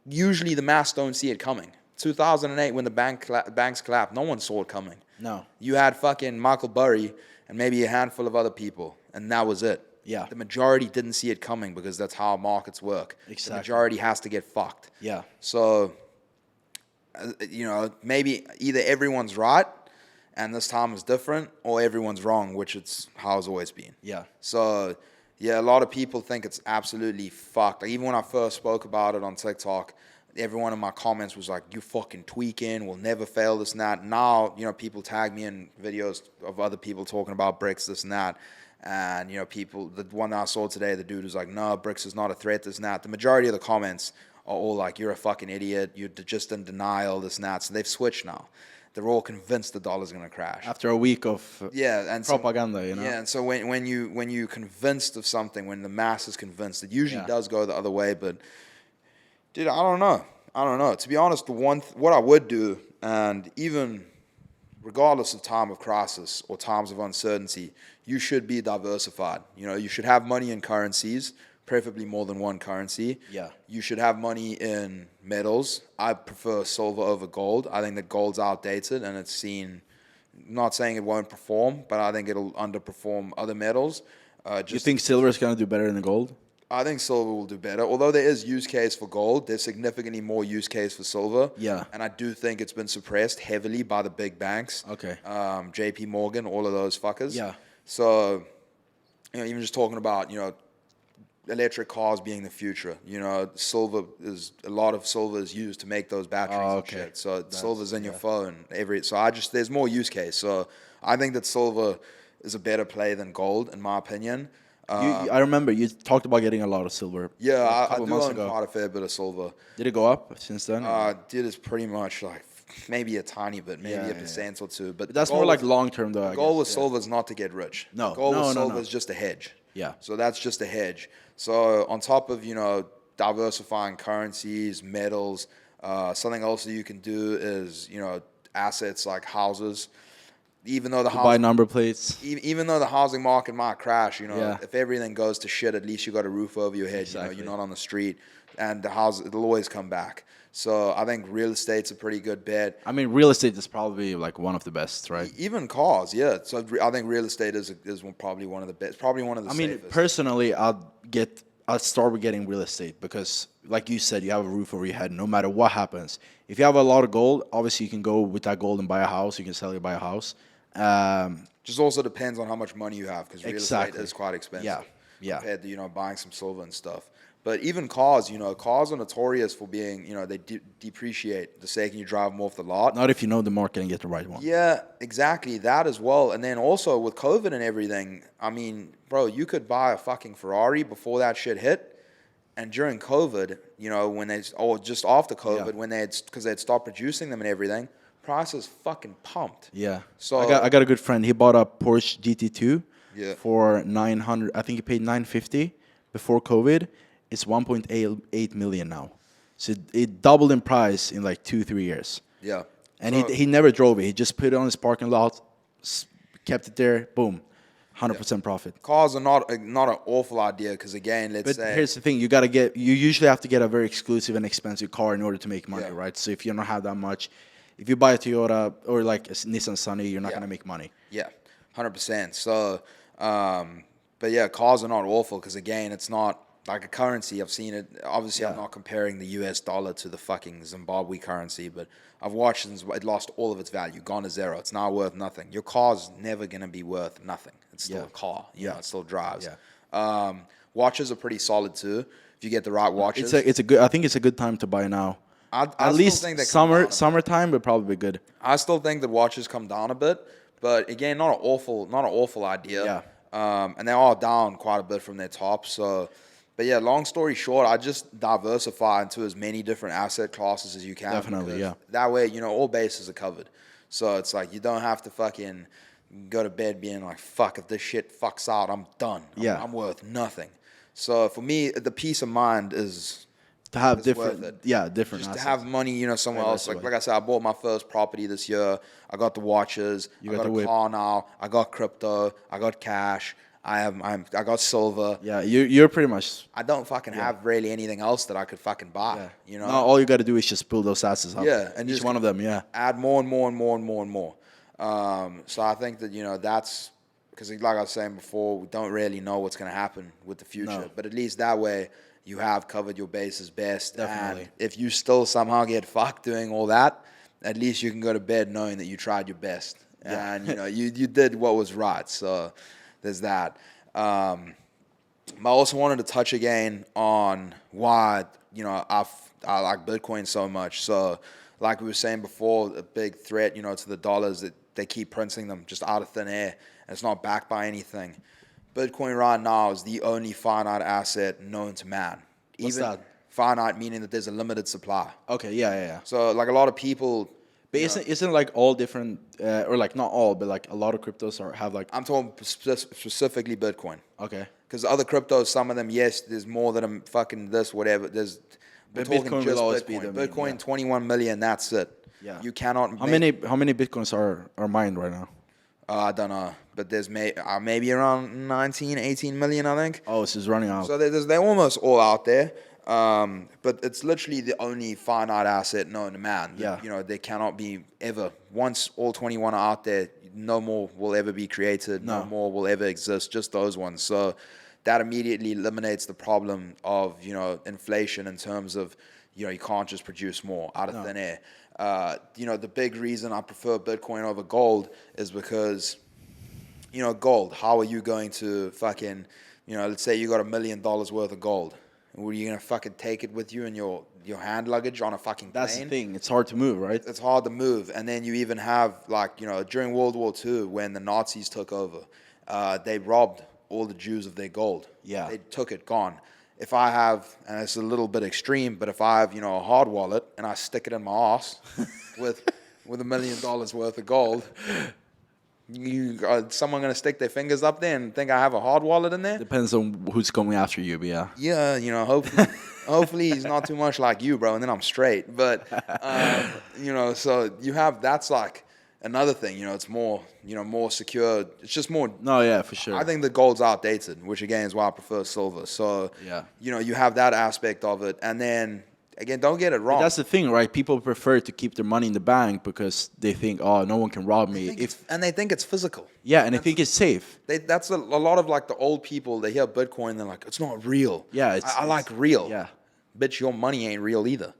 usually the mass don't see it coming. 2008, when the banks collapsed, no one saw it coming. No. You had fucking Michael Burry and maybe a handful of other people, and that was it. Yeah. The majority didn't see it coming because that's how markets work. Exactly. The majority has to get fucked. Yeah. So, maybe either everyone's right and this time is different, or everyone's wrong, which it's how it's always been. Yeah. So, yeah, a lot of people think it's absolutely fucked. Like, even when I first spoke about it on TikTok, everyone in my comments was like, you fucking tweaking, we'll never fail, this and that. Now, people tag me in videos of other people talking about BRICS, this and that. And, people, the one that I saw today, the dude was like, no, BRICS is not a threat, this and that. The majority of the comments are all like, you're a fucking idiot, you're just in denial, this and that. So they've switched now. They're all convinced the dollar's going to crash. After a week of and propaganda, Yeah, and so when you convinced of something, when the mass is convinced, it usually Yeah. does go the other way. But dude, I don't know. To be honest, what I would do, and even regardless of time of crisis or times of uncertainty, you should be diversified. You should have money in currencies, preferably more than one currency. Yeah. You should have money in metals. I prefer silver over gold. I think that gold's outdated and it's seen, not saying it won't perform, but I think it'll underperform other metals. You think silver is going to do better than gold? I think silver will do better. Although there is use case for gold, there's significantly more use case for silver. Yeah. And I do think it's been suppressed heavily by the big banks. Okay. JP Morgan, all of those fuckers. Yeah. So, even just talking about, electric cars being the future. A lot of silver is used to make those batteries and shit. So silver's in your phone. There's more use case. So I think that silver is a better play than gold, in my opinion. I remember you talked about getting a lot of silver. Yeah, a I couple do months own ago. quite a fair bit of silver. Did it go up since then? Dude, it's pretty much like maybe a tiny bit, maybe a percent or two. But that's more like long term, though. The goal with silver is not to get rich. No, the goal with silver no. is just a hedge. Yeah. So that's just a hedge. So on top of diversifying currencies, metals, something else that you can do is assets like houses. Even though buy number plates. Even though the housing market might crash, if everything goes to shit, at least you got a roof over your head. Exactly. You're not on the street, and the house it'll always come back. So I think real estate's a pretty good bet. I mean, real estate is probably like one of the best, right? Even cars, yeah. So I think real estate is probably one of the best. Probably one of the safest. I mean, personally, I'd start with getting real estate because, like you said, you have a roof over your head no matter what happens. If you have a lot of gold, obviously you can go with that gold and buy a house. You can sell it, buy a house. Just also depends on how much money you have because real estate is quite expensive. Yeah. Compared to buying some silver and stuff. But even cars, cars are notorious for being, they depreciate the second you drive them off the lot. Not if you know the market and get the right one. Yeah, exactly. That as well. And then also with COVID and everything, I mean, bro, you could buy a fucking Ferrari before that shit hit. And during COVID, or just after COVID, because they'd stopped producing them and everything, prices fucking pumped. Yeah. So I got a good friend. He bought a Porsche GT2 Yeah. for 900. I think he paid 950 before COVID. It's 1.8 million now. So it doubled in price in like 2-3 years. Yeah. And he never drove it. He just put it on his parking lot, kept it there, boom, 100% profit. Cars are not an awful idea because again, But here's the thing: you usually have to get a very exclusive and expensive car in order to make money, right? So if you don't have that much, if you buy a Toyota or like a Nissan Sunny, you're not gonna make money. Yeah, 100%. So, but yeah, cars are not awful because again, it's not like a currency. I've seen it. Obviously, I'm not comparing the US dollar to the fucking Zimbabwe currency, but I've watched it lost all of its value, gone to zero. It's now worth nothing. Your car's never gonna be worth nothing. It's still a car. It still drives. Yeah. Watches are pretty solid too if you get the right watches. It's a good. I think it's a good time to buy now. At least think summertime would probably be good. I still think that watches come down a bit, but again, not an awful idea. Yeah. And they are down quite a bit from their top. So, but yeah, long story short, I just diversify into as many different asset classes as you can. Definitely, yeah. That way, all bases are covered. So it's like you don't have to fucking go to bed being like, fuck, if this shit fucks out, I'm done. I'm worth nothing. So for me, the peace of mind is to have different different just assets. to have money, somewhere else. Like I said, I bought my first property this year. I got the watches. I got a car now. I got crypto. I got cash. I got silver. Yeah, you're pretty much. I don't fucking have really anything else that I could fucking buy. No, all you got to do is just build those assets up. Yeah, and each one of them. Yeah, add more and more and more and more and more. So I think that that's because, like I was saying before, we don't really know what's going to happen with the future. No. But at least that way, you have covered your bases best. Definitely. And if you still somehow get fucked doing all that, at least you can go to bed knowing that you tried your best. Yeah. And you did what was right. So there's that. I also wanted to touch again on why I like Bitcoin so much. So like we were saying before, a big threat to the dollar is that they keep printing them just out of thin air, and it's not backed by anything. Bitcoin right now is the only finite asset known to man. What's that? Finite meaning that there's a limited supply. Okay, yeah. So like a lot of people. But isn't like all different, or like not all, but like a lot of cryptos have like. I'm talking specifically Bitcoin. Okay. Because other cryptos, some of them, yes, there's more than a fucking this, whatever. But Bitcoin will always be the main, Bitcoin, 21 million, that's it. Yeah. You cannot. How many Bitcoins are mined right now? I don't know, but there's maybe around 19, 18 million, I think. Oh, it's just running out. So they're almost all out there. But it's literally the only finite asset known to man. Yeah. There cannot be ever. Once all 21 are out there, no more will ever be created. No more will ever exist. Just those ones. So that immediately eliminates the problem of, inflation in terms of, you can't just produce more out of thin air. The big reason I prefer Bitcoin over gold is because, gold, how are you going to fucking, let's say you got $1 million worth of gold. Were you going to fucking take it with you in your hand luggage on a fucking plane? That's the thing. It's hard to move, right? It's hard to move. And then you even have, during World War II, when the Nazis took over, they robbed all the Jews of their gold. Yeah. They took it, gone. If I have, and it's a little bit extreme, but if I have, a hard wallet and I stick it in my ass with $1 million worth of gold, someone going to stick their fingers up there and think I have a hard wallet in there? Depends on who's coming after you, but yeah. Yeah, hopefully he's not too much like you, bro, and then I'm straight. But, so you have, that's like another thing, it's more, more secure. It's just more. No, yeah, for sure. I think the gold's outdated, which again is why I prefer silver. So, yeah, you have that aspect of it. And then, again, don't get it wrong. But that's the thing, right? People prefer to keep their money in the bank because they think, oh, no one can rob me. And they think it's physical. Yeah, and they think it's safe. That's a lot of like the old people, they hear Bitcoin, they're like, it's not real. Yeah, I like real. Yeah. Bitch, your money ain't real either.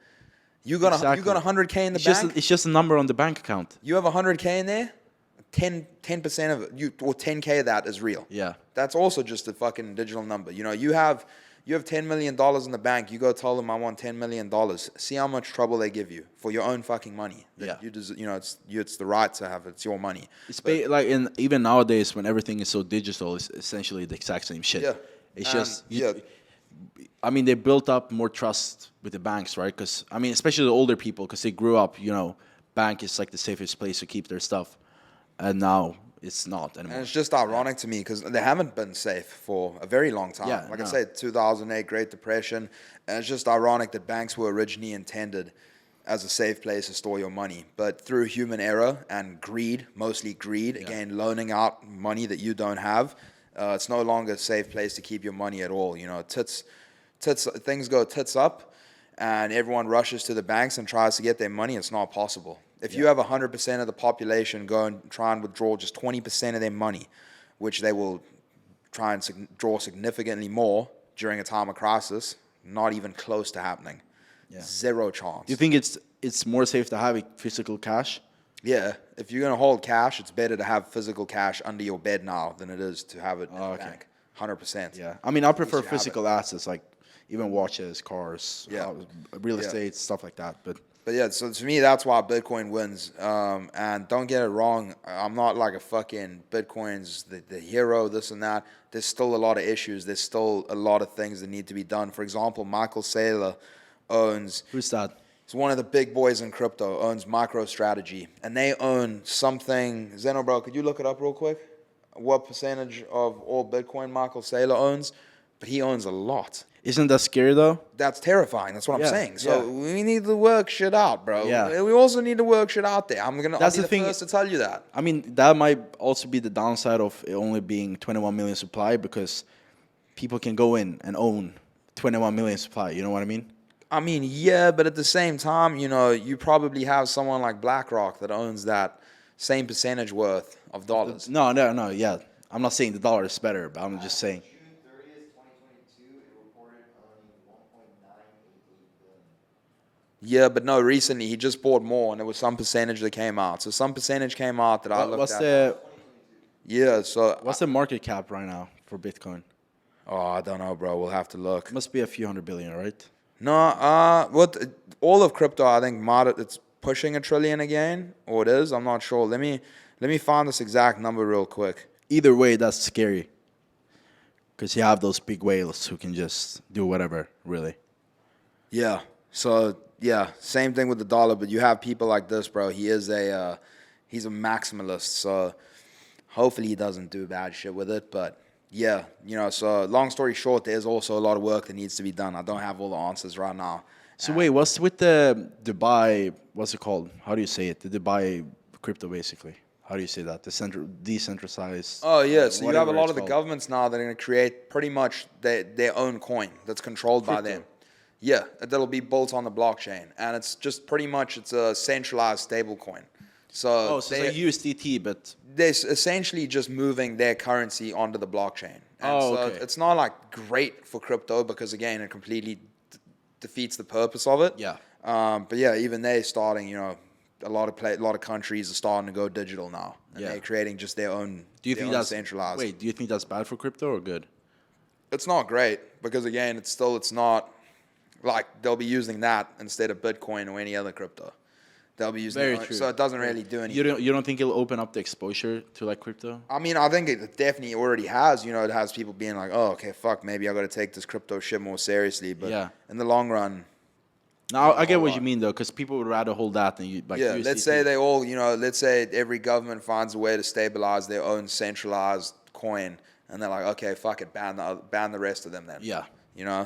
You got 100K in the bank. It's just a number on the bank account. You have 100K in there. 10% of it, or 10K of that is real. Yeah. That's also just a fucking digital number. You have $10 million in the bank. You go tell them I want $10 million. See how much trouble they give you for your own fucking money. Yeah. It's the right to have it. It's your money. It's even nowadays when everything is so digital, it's essentially the exact same shit. Yeah. It's just they built up more trust with the banks, right? Because especially the older people, because they grew up, bank is like the safest place to keep their stuff, and now it's not anymore. And it's just ironic to me because they haven't been safe for a very long time. Yeah, I said, 2008, Great Depression. And it's just ironic that banks were originally intended as a safe place to store your money. But through human error and greed, mostly greed, again, loaning out money that you don't have, it's no longer a safe place to keep your money at all. Things go tits up and everyone rushes to the banks and tries to get their money. It's not possible. If you have 100% of the population go and try and withdraw just 20% of their money, which they will try and draw significantly more during a time of crisis, not even close to happening. Yeah. Zero chance. Do you think it's more safe to have physical cash? Yeah. If you're going to hold cash, it's better to have physical cash under your bed now than it is to have it in the bank. 100%. Yeah. I prefer physical assets, like even watches, cars, real estate, stuff like that. But yeah, so to me, that's why Bitcoin wins. And don't get it wrong, I'm not like a fucking Bitcoin's the hero, this and that. There's still a lot of issues. There's still a lot of things that need to be done. For example, Michael Saylor owns... Who's that? He's one of the big boys in crypto, owns MicroStrategy. And they own something... Zeno, bro, could you look it up real quick? What percentage of all Bitcoin Michael Saylor owns? But he owns a lot. Isn't that scary, though? That's terrifying. That's what I'm saying. So we need to work shit out, bro. Yeah. We also need to work shit out there. I'll be the first to tell you that. That might also be the downside of it only being 21 million supply, because people can go in and own 21 million supply. You know what I mean? Yeah, but at the same time, you probably have someone like BlackRock that owns that same percentage worth of dollars. No, yeah. I'm not saying the dollar is better, but I'm just saying. Yeah, but no, recently he just bought more, and there was some percentage that came out. So some percentage came out that I looked at. What's the market cap right now for Bitcoin? Oh, I don't know, bro. We'll have to look. It must be a few $100 billion, right? No, all of crypto, I think it's pushing $1 trillion again, or it is. I'm not sure. Let me find this exact number real quick. Either way, that's scary, because you have those big whales who can just do whatever, really. Yeah. So yeah, same thing with the dollar, but you have people like this, bro. He's a maximalist, so hopefully he doesn't do bad shit with it. But yeah, so long story short, there's also a lot of work that needs to be done. I don't have all the answers right now. So wait, what's with the Dubai, what's it called? How do you say it? The Dubai crypto, basically. How do you say that? The decentralized. Oh, yeah. So you have a lot of the governments now that are going to create pretty much their own coin that's controlled by them. Yeah, that'll be built on the blockchain. And it's just pretty much, it's a centralized stable coin. So Oh, so it's like USDT, but they're essentially just moving their currency onto the blockchain. And oh, so okay. it's not like great for crypto because again, it completely defeats the purpose of it. Yeah. But yeah, even they starting, a lot of countries are starting to go digital now, and Yeah. they're creating just their own. Do you their think own that's centralized? Wait, do you think that's bad for crypto or good? It's not great because again, it's not like they'll be using that instead of Bitcoin or any other crypto. They'll be using Very it, true. so it doesn't really do anything. You don't think it'll open up the exposure to like crypto? I mean, I think it definitely already has. It has people being like, "Oh, okay, fuck, maybe I got to take this crypto shit more seriously." But Yeah. in the long run, No, I a get whole what lot. you mean though, because people would rather hold that than you like. yeah, USDT. let's say they all, let's say every government finds a way to stabilize their own centralized coin, and they're like, "Okay, fuck it, ban the rest of them then." Yeah.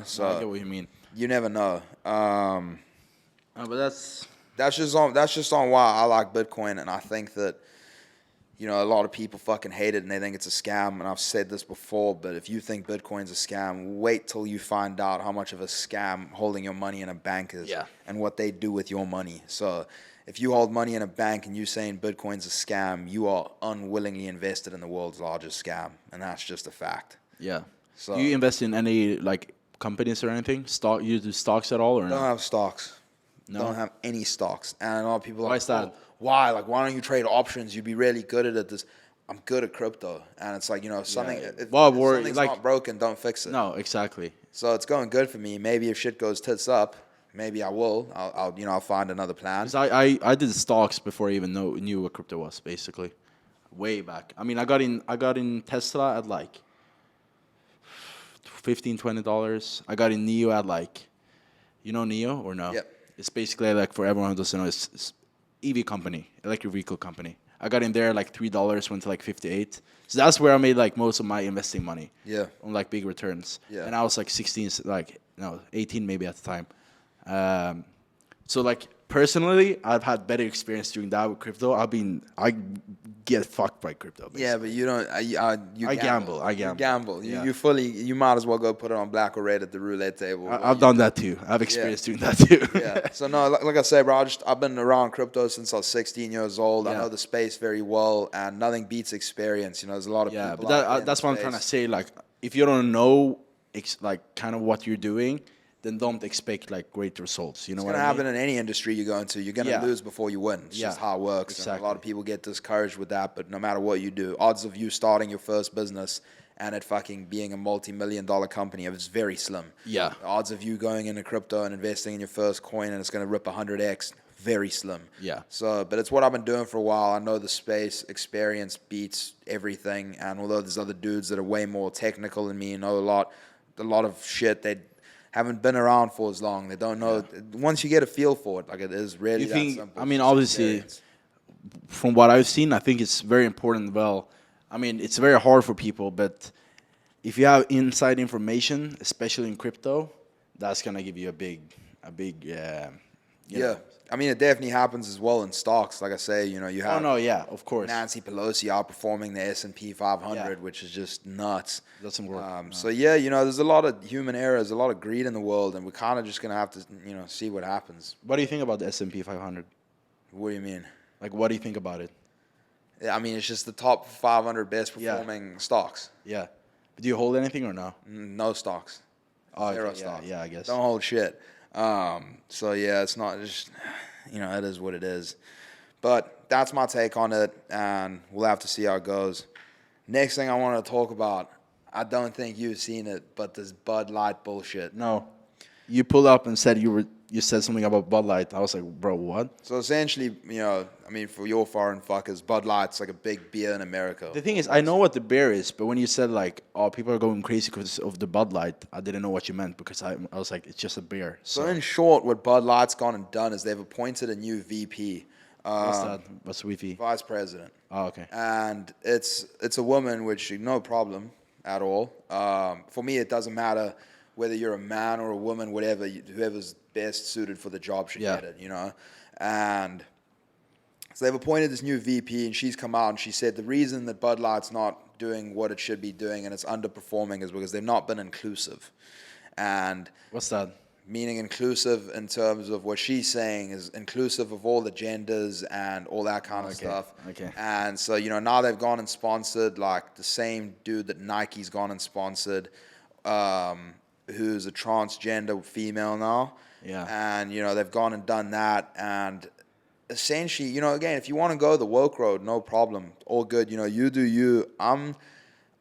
So No, I get what you mean. you never know. But that's That's just on why I like Bitcoin, and I think that a lot of people fucking hate it and they think it's a scam. And I've said this before, but if you think Bitcoin's a scam, wait till you find out how much of a scam holding your money in a bank is, Yeah. and what they do with your money. So if you hold money in a bank and you're saying Bitcoin's a scam, you are unwillingly invested in the world's largest scam, and that's just a fact. yeah. So Do you invest in any like companies or anything? You do stocks at all or don't no? have stocks. No? Don't have any stocks. And a lot of people are Why like, is that? "Oh, why? Like, why don't you trade options? You'd be really good at it." I'm good at crypto. And it's like, something, Yeah. if Well, we're, something's like- not broken, don't fix it. No, exactly. So it's going good for me. Maybe if shit goes tits up, maybe I will. I'll find another plan. 'Cause I did stocks before I even knew what crypto was, basically, way back. I mean, I got in Tesla at like $15-20. I got in Neo at like, Neo or no? Yep. It's basically like for everyone who doesn't know, it's EV company, electric vehicle company. I got in there like $3, went to like 58. So that's where I made like most of my investing money. Yeah. On like big returns. Yeah. And I was like 16, like no, 18 maybe at the time. So like personally, I've had better experience doing that with crypto. I get fucked by crypto. Basically. Yeah, but you don't. You I gamble. gamble. You gamble. Yeah. You might as well go put it on black or red at the roulette table. I've done that too. I've experienced doing that too. Yeah. So no, like I say, bro, I've been around crypto since I was 16 years old. I Yeah. know the space very well, and nothing beats experience. There's a lot of Yeah, people. but out there in that's the what I'm trying to space. say. Like, if you don't know, like, kind of what you're doing, then don't expect like great results. You know It's what gonna I mean? happen in any industry you go into. You're gonna Yeah. lose before you win. It's just Yeah, how it works. And a lot exactly. of people get discouraged with that. But no matter what you do, odds of you starting your first business and it fucking being a multi-million-dollar company is very slim. Yeah. The odds of you going into crypto and investing in your first coin and it's gonna rip 100x, very slim. Yeah. So, but it's what I've been doing for a while. I know the space. Experience beats everything. And although there's other dudes that are way more technical than me and know a lot of shit they haven't been around for as long. They don't know. Once you get a feel for it, like it is really You that think? simple. I mean, It's just obviously, experience. from what I've seen, I think it's very important. Well, I mean, it's very hard for people, but if you have inside information, especially in crypto, that's gonna give you a big, you Yeah. know. I mean, it definitely happens as well in stocks. Like I say, you Oh have no, yeah, of course. Nancy Pelosi outperforming the S&P 500, Yeah. which is just nuts. Doesn't work. No. So yeah, there's a lot of human error, there's a lot of greed in the world, and we're kind of just gonna have to, see what happens. What do you think about the S&P 500? What do you mean? Like, what do you think about it? I mean, it's just the top 500 best Yeah. performing stocks. Yeah. Do you hold anything or no? No stocks. Oh, okay, Zero yeah, stocks. yeah, I guess. Don't hold shit. So yeah, it's not just, it is what it is. But that's my take on it, and we'll have to see how it goes. Next thing I want to talk about, I don't think you've seen it, but this Bud Light bullshit. No. You pulled up and said you said something about Bud Light. I was like, bro, what? So essentially, for your foreign fuckers, Bud Light's like a big beer in America. The thing is, I know what the beer is, but when you said like, oh, people are going crazy because of the Bud Light, I didn't know what you meant because I was like, it's just a beer. So in short, what Bud Light's gone and done is they've appointed a new VP. What's that? What's Wi-Fi? Vice President. Oh, okay. And it's a woman, which no problem at all. For me, it doesn't matter whether you're a man or a woman, whatever. Whoever's best suited for the job should Yeah. get it, And so they've appointed this new VP, and she's come out and she said the reason that Bud Light's not doing what it should be doing and it's underperforming is because they've not been inclusive. And What's that? meaning inclusive in terms of what she's saying is inclusive of all the genders and all that kind of stuff. Okay. And so, now they've gone and sponsored like the same dude that Nike's gone and sponsored, who's a transgender female now. Yeah. And, they've gone and done that. And essentially, again, if you want to go the woke road, no problem. All good. You do you.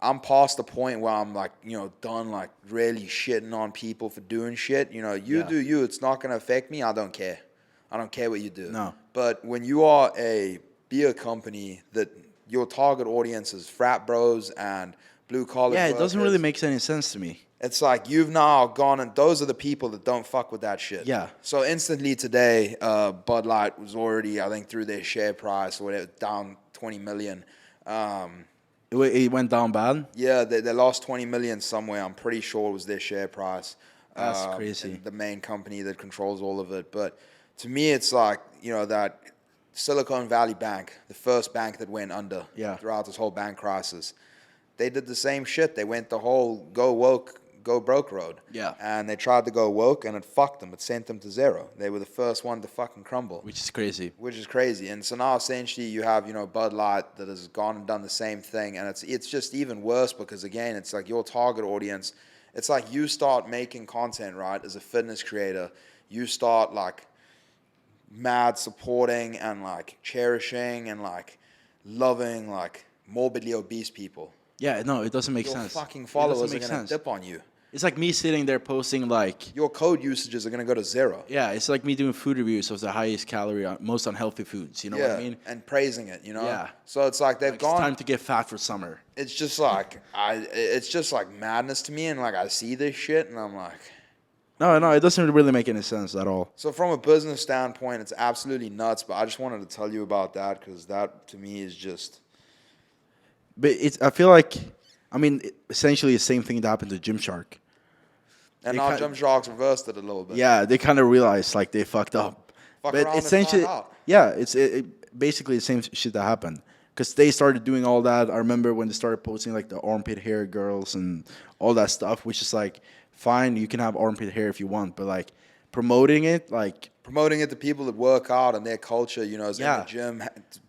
I'm past the point where I'm like, done like really shitting on people for doing shit. You do you. It's not going to affect me. I don't care. I don't care what you do. No. But when you are a beer company that your target audience is frat bros and blue collar Yeah, it workers, doesn't really make any sense to me. it's like you've now gone and those are the people that don't fuck with that shit. Yeah. So instantly today, Bud Light was already, I think, through their share price or whatever, down 20 million. It went down bad? Yeah, they lost 20 million somewhere. I'm pretty sure it was their share price. That's crazy. The main company that controls all of it. But to me, it's like, that Silicon Valley Bank, the first bank that went under throughout this whole bank crisis, they did the same shit. They went the whole go woke, go broke road. Yeah. And they tried to go woke and it fucked them. It sent them to zero. They were the first one to fucking crumble. Which is crazy. And so now essentially you have, Bud Light that has gone and done the same thing. And it's just even worse because, again, it's like your target audience. It's like you start making content, right, as a fitness creator. You start like mad supporting and like cherishing and like loving like morbidly obese people. Yeah, no, it doesn't make sense. Your fucking followers are make going to dip on you. It's like me sitting there posting like... Your code usages are going to go to zero. Yeah, it's like me doing food reviews of the highest calorie, most unhealthy foods. You know what I mean? And praising it, Yeah. So it's like they've gone... It's time to get fat for summer. It's just like... It's just like madness to me. And like I see this shit and I'm like... No, it doesn't really make any sense at all. So from a business standpoint, it's absolutely nuts. But I just wanted to tell you about that because that to me is just... But I feel like... I mean, essentially the same thing that happened to Gymshark. And now Gymshark's reversed it a little bit. Yeah, they kind of realized like they fucked up. Fuck but around essentially, and find out. yeah, it's basically the same shit that happened. Because they started doing all that. I remember when they started posting like the armpit hair girls and all that stuff, which is like, fine, you can have armpit hair if you want, but like promoting it to people that work out and their culture, is in the gym,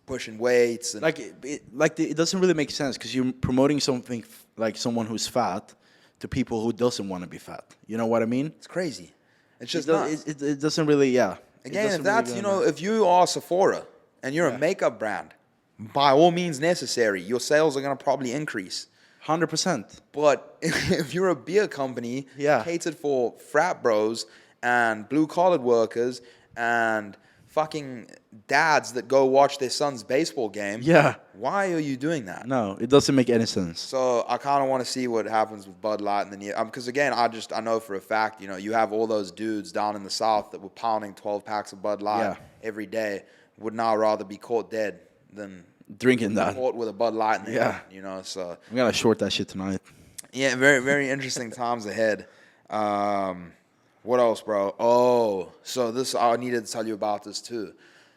pushing weights. And it doesn't really make sense because you're promoting something like someone who's fat to people who doesn't want to be fat. You know what I mean? It's crazy. It's just nuts. It doesn't really, Again, if that's, if you are Sephora and you're a makeup brand, by all means necessary, your sales are going to probably increase. 100%. But if you're a beer company catered for frat bros and blue-collar workers and fucking dads that go watch their son's baseball game, why are you doing that? No, it doesn't make any sense. So I kind of want to see what happens with Bud Light in the near, because again, I know for a fact, you have all those dudes down in the South that were pounding 12 packs of Bud Light every day would now rather be caught dead than drinking that. Caught with a Bud Light in the hand, so I'm gonna short that shit tonight. Yeah, very, very interesting times ahead. What else, bro? Oh, so I needed to tell you about this too.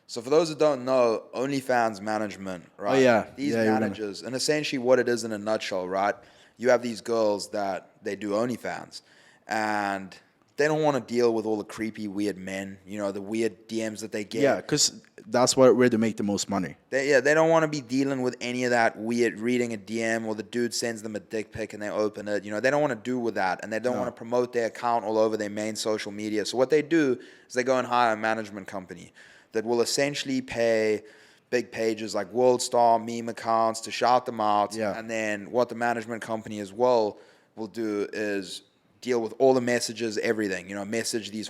So for those that don't know, OnlyFans management, right? Oh, yeah. These managers, and essentially what it is in a nutshell, right? You have these girls that they do OnlyFans, and they don't want to deal with all the creepy, weird men, the weird DMs that they get. Yeah, because that's where they make the most money. They don't want to be dealing with any of that weird reading a DM or the dude sends them a dick pic and they open it. They don't want to do with that, and they don't want to promote their account all over their main social media. So what they do is they go and hire a management company that will essentially pay big pages like World Star meme accounts to shout them out. Yeah. And then what the management company as well will do is deal with all the messages, everything. Message these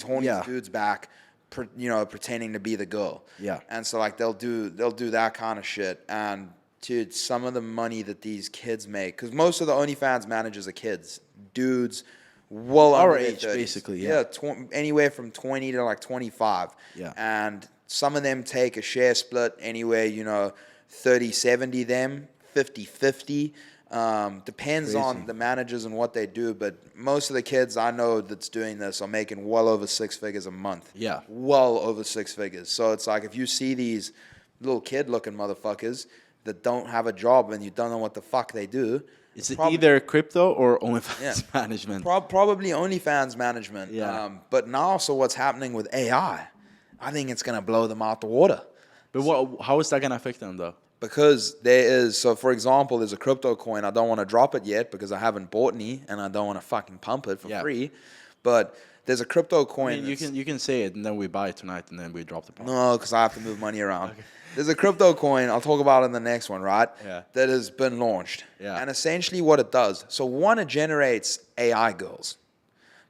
horny dudes back, pretending to be the girl. Yeah. And so like they'll do that kind of shit. And dude, some of the money that these kids make, because most of the OnlyFans managers are kids, dudes, well our under their age, 30s. basically. Anywhere from 20 to like 25. Yeah. And some of them take a share split anywhere, 30-70 them, 50-50. Depends on the managers and what they do, but most of the kids I know that's doing this are making well over 6 figures a month. Yeah. Well over 6 figures. So it's like if you see these little kid-looking motherfuckers that don't have a job and you don't know what the fuck they do, Is it either crypto or OnlyFans Yeah. management? Probably OnlyFans management. Yeah. But now, so what's happening with AI? I think it's gonna blow them out the water. But how is that gonna affect them though? Because there is, so for example, there's a crypto coin. I don't want to drop it yet because I haven't bought any, and I don't want to fucking pump it for free. But there's a crypto coin. I mean, you can say it, and then we buy it tonight, and then we drop the product. No, because I have to move money around. Okay. There's a crypto coin. I'll talk about it in the next one, right? Yeah. That has been launched. Yeah. And essentially, what it does. So one, it generates AI girls.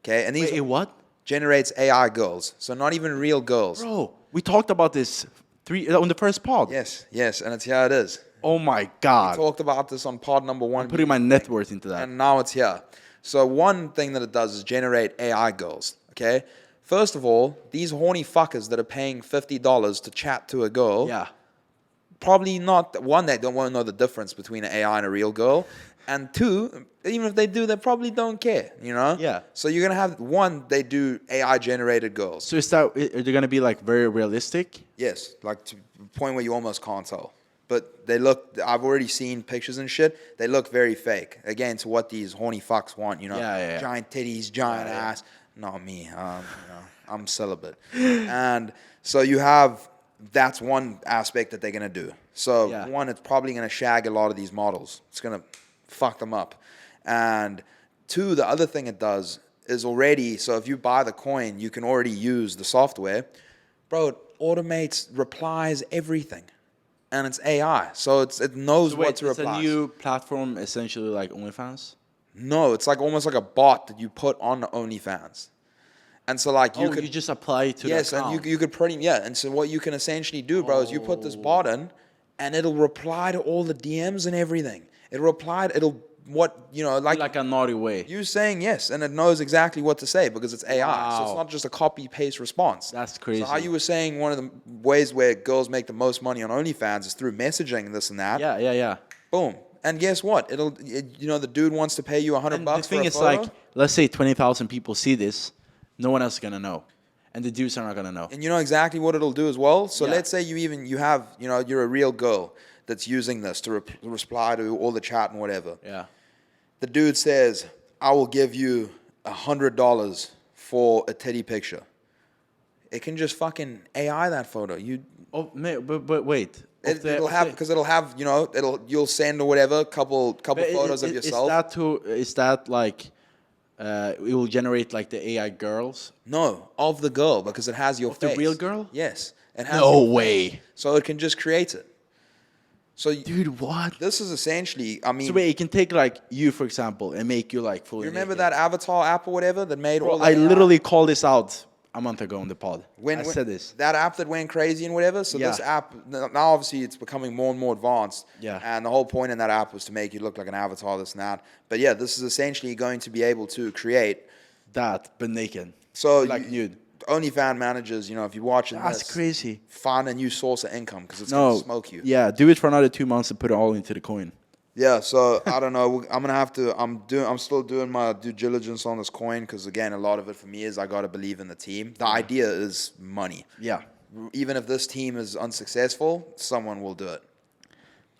Okay. And these Wait, what? generates AI girls. So not even real girls. Bro, we talked about this on the first pod. Yes. And it's here. It is. Oh my God. We talked about this on pod number 1. I'm putting my net worth into that. And now it's here. So one thing that it does is generate AI girls. Okay. First of all, these horny fuckers that are paying $50 to chat to a girl. Yeah. Probably not. One, they won't know the difference between an AI and a real girl. And two, even if they do, they probably don't care, you know? Yeah. So you're going to have, one, they do AI generated girls. So are they going to be like very realistic? Yes. Like to the point where you almost can't tell. But they look, I've already seen pictures and shit. They look very fake. Again, to what these horny fucks want, you know? Yeah. Giant titties, giant ass. Not me. You know, I'm celibate. And so you have, that's one aspect that they're going to do. So one, it's probably going to shag a lot of these models. It's going to fuck them up. And two, the other thing it does is already, so if you buy the coin, you can already use the software. Bro, it automates, replies, everything. And it's AI. So it knows what to reply. It's a new platform essentially like OnlyFans? No, it's like almost like a bot that you put on OnlyFans. And so like you you just apply it to the account. and you could and so what you can essentially do, bro, is you put this bot in and it'll reply to all the DMs and everything. Like a naughty way. You saying yes, and it knows exactly what to say because it's AI. Wow. So it's not just a copy-paste response. That's crazy. So how you were saying one of the ways where girls make the most money on OnlyFans is through messaging and this and that. Yeah. Boom. And guess what? The dude wants to pay you $100 for a photo. The thing is, like, let's say 20,000 people see this, no one else is gonna know, and the dudes are not gonna know. And you know exactly what it'll do as well. So let's say you're a real girl that's using this to reply to all the chat and whatever. Yeah. The dude says, "I will give you $100 for a titty picture." It can just fucking AI that photo. But wait. You'll send or whatever, couple photos of yourself. Is that like, it will generate like the AI girls? No, of the girl, because it has your face. The real girl? Yes. It has no way. So it can just create it. So dude, what? This is essentially, So wait, it can take like you, for example, and make you like fully. You remember that Avatar app or whatever that made all the I literally called this out a month ago on the pod. I said this. That app that went crazy and whatever. So this app, now obviously it's becoming more and more advanced. Yeah. And the whole point in that app was to make you look like an avatar, this and that. But yeah, this is essentially going to be able to create that, but naked. So like nude. OnlyFans managers, if you're watching that's crazy. Find a new source of income because it's going to smoke you. Yeah, do it for another 2 months and put it all into the coin. Yeah, so I don't know. I'm gonna have to. I'm still doing my due diligence on this coin because again, a lot of it for me is I gotta believe in the team. The idea is money. Yeah. Even if this team is unsuccessful, someone will do it.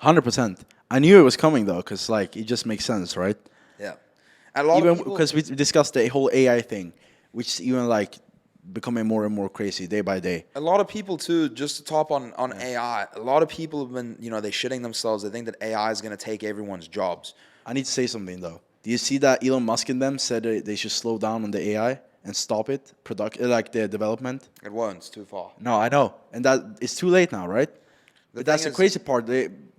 100%. I knew it was coming though, because like it just makes sense, right? Yeah. And a lot of people, because we discussed the whole AI thing, which is even like becoming more and more crazy day by day. A lot of people too, just to top on AI, a lot of people have been, they're shitting themselves. They think that AI is going to take everyone's jobs. I need to say something though. Do you see that Elon Musk and them said they should slow down on the AI and stop it, like the development? It won't, it's too far. No, I know. And that it's too late now, right? But that's the crazy part.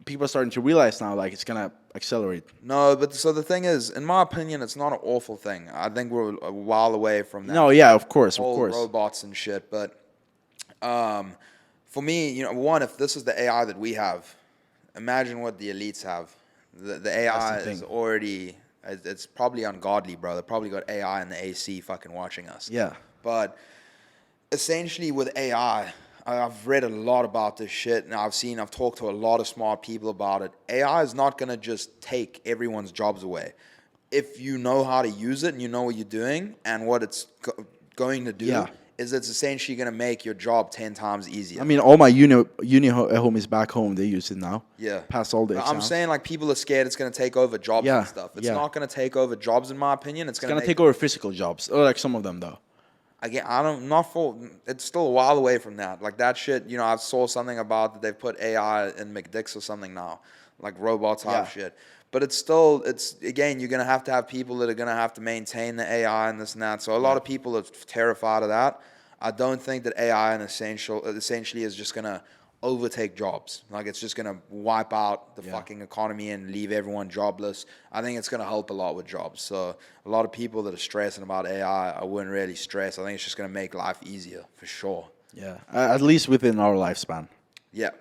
People are starting to realize now, like, it's going to accelerate. No, but so the thing is, in my opinion, it's not an awful thing. I think we're a while away from that. No, yeah, of course. Robots and shit. But for me, one, if this is the AI that we have, imagine what the elites have. The AI is already, it's probably ungodly, bro. They probably got AI in the AC fucking watching us. Yeah. But essentially with AI, I've read a lot about this shit, and I've talked to a lot of smart people about it. AI is not going to just take everyone's jobs away. If you know how to use it and you know what you're doing and what it's going to do, is it's essentially going to make your job 10 times easier. I mean, all my homies back home, they use it now. Yeah. Pass all the exams. I'm saying like people are scared it's going to take over jobs Yeah, and stuff. It's yeah. not going to take over jobs in my opinion. It's going to take over physical jobs, or like some of them though. Again, it's still a while away from that. Like that shit, you know, I saw something about that they've put AI in McDicks or something now, like robot type shit. But again, you're going to have people that are going to have to maintain the AI and this and that. So a lot of people are terrified of that. I don't think that AI essentially is just going to overtake jobs. Like it's just going to wipe out the fucking economy and leave everyone jobless. I think it's going to help a lot with jobs. So a lot of people that are stressing about AI, I wouldn't really stress. I think it's just going to make life easier for sure. Yeah, at least within our lifespan. Yeah.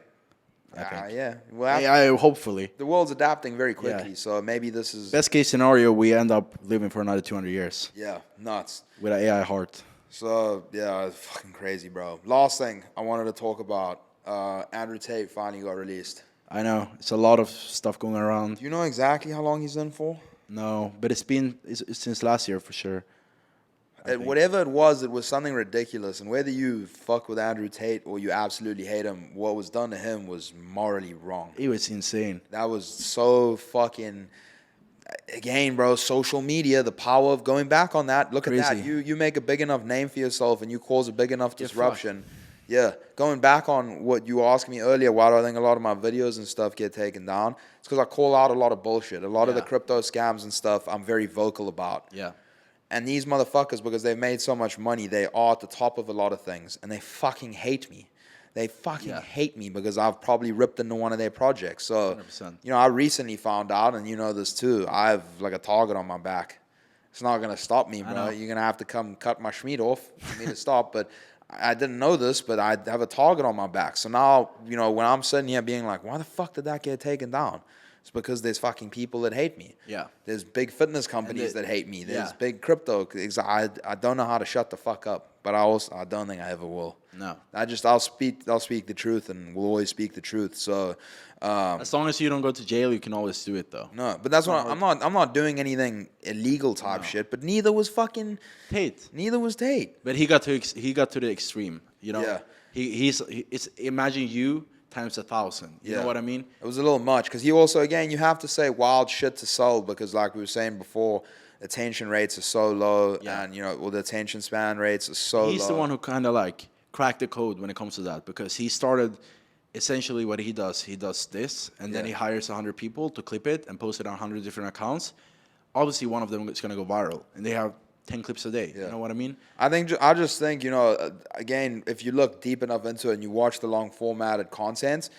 Yeah. Well, AI, hopefully. The world's adapting very quickly, so maybe this is... Best case scenario, we end up living for another 200 years. Yeah, nuts. With an AI heart. So, yeah, it's fucking crazy, bro. Last thing I wanted to talk about, Andrew Tate finally got released. I know. It's a lot of stuff going around. Do you know exactly how long he's in for? No, but it's since last year for sure. Whatever it was something ridiculous. And whether you fuck with Andrew Tate or you absolutely hate him, what was done to him was morally wrong. It was insane. That was so fucking... Again, bro, social media, the power of going back on that. Look Crazy. at that. You make a big enough name for yourself and you cause a big enough disruption. Yeah, going back on what you were asking me earlier, why do I think a lot of my videos and stuff get taken down? It's because I call out a lot of bullshit. A lot of the crypto scams and stuff I'm very vocal about. Yeah. And these motherfuckers, because they've made so much money, they are at the top of a lot of things. And they fucking hate me. They fucking hate me because I've probably ripped into one of their projects. So, 100%. you know, I recently found out, and you know this too, I have like a target on my back. It's not going to stop me, bro. You're going to have to come cut my schmeat off for me to stop. But I didn't know this, but I have a target on my back. So now, you know, when I'm sitting here being like, why the fuck did that get taken down? It's because there's fucking people that hate me. Yeah. There's big fitness companies that hate me. There's big crypto. I don't know how to shut the fuck up, but I don't think I ever will. No. I'll speak the truth, and will always speak the truth. So, as long as you don't go to jail, you can always do it though. No, but that's what I'm not doing anything illegal type shit. But neither was fucking Tate. Neither was Tate. But he got to the extreme. You know. Yeah. It's imagine you times 1,000. You know what I mean? It was a little much because he also, again, you have to say wild shit to sell because, like we were saying before, attention rates are so low, and you know, well, the attention span rates are so low. He's the one who kind of like cracked the code when it comes to that because he started. Essentially, what he does this, and then he hires 100 people to clip it and post it on 100 different accounts. Obviously, one of them is going to go viral, and they have 10 clips a day. You know what I mean? I just think, you know, again, if you look deep enough into it and you watch the long formatted content,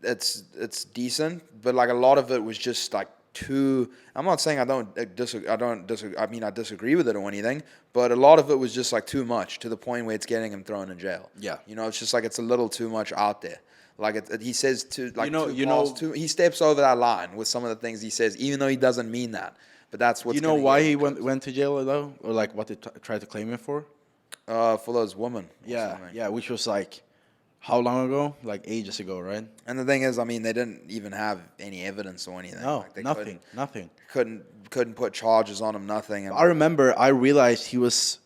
it's decent, but like a lot of it was just like too. I'm not saying I disagree. I mean, I disagree with it or anything, but a lot of it was just like too much to the point where it's getting him thrown in jail. Yeah, you know, it's just like it's a little too much out there. Like he says he steps over that line with some of the things he says, even though he doesn't mean that. But that's what's. You know why he went to jail though, or like what they tried to claim him for? For those women. Yeah, which was like how long ago? Like ages ago, right? And the thing is, I mean, they didn't even have any evidence or anything. No, like nothing. Couldn't put charges on him. Nothing. And I realized he was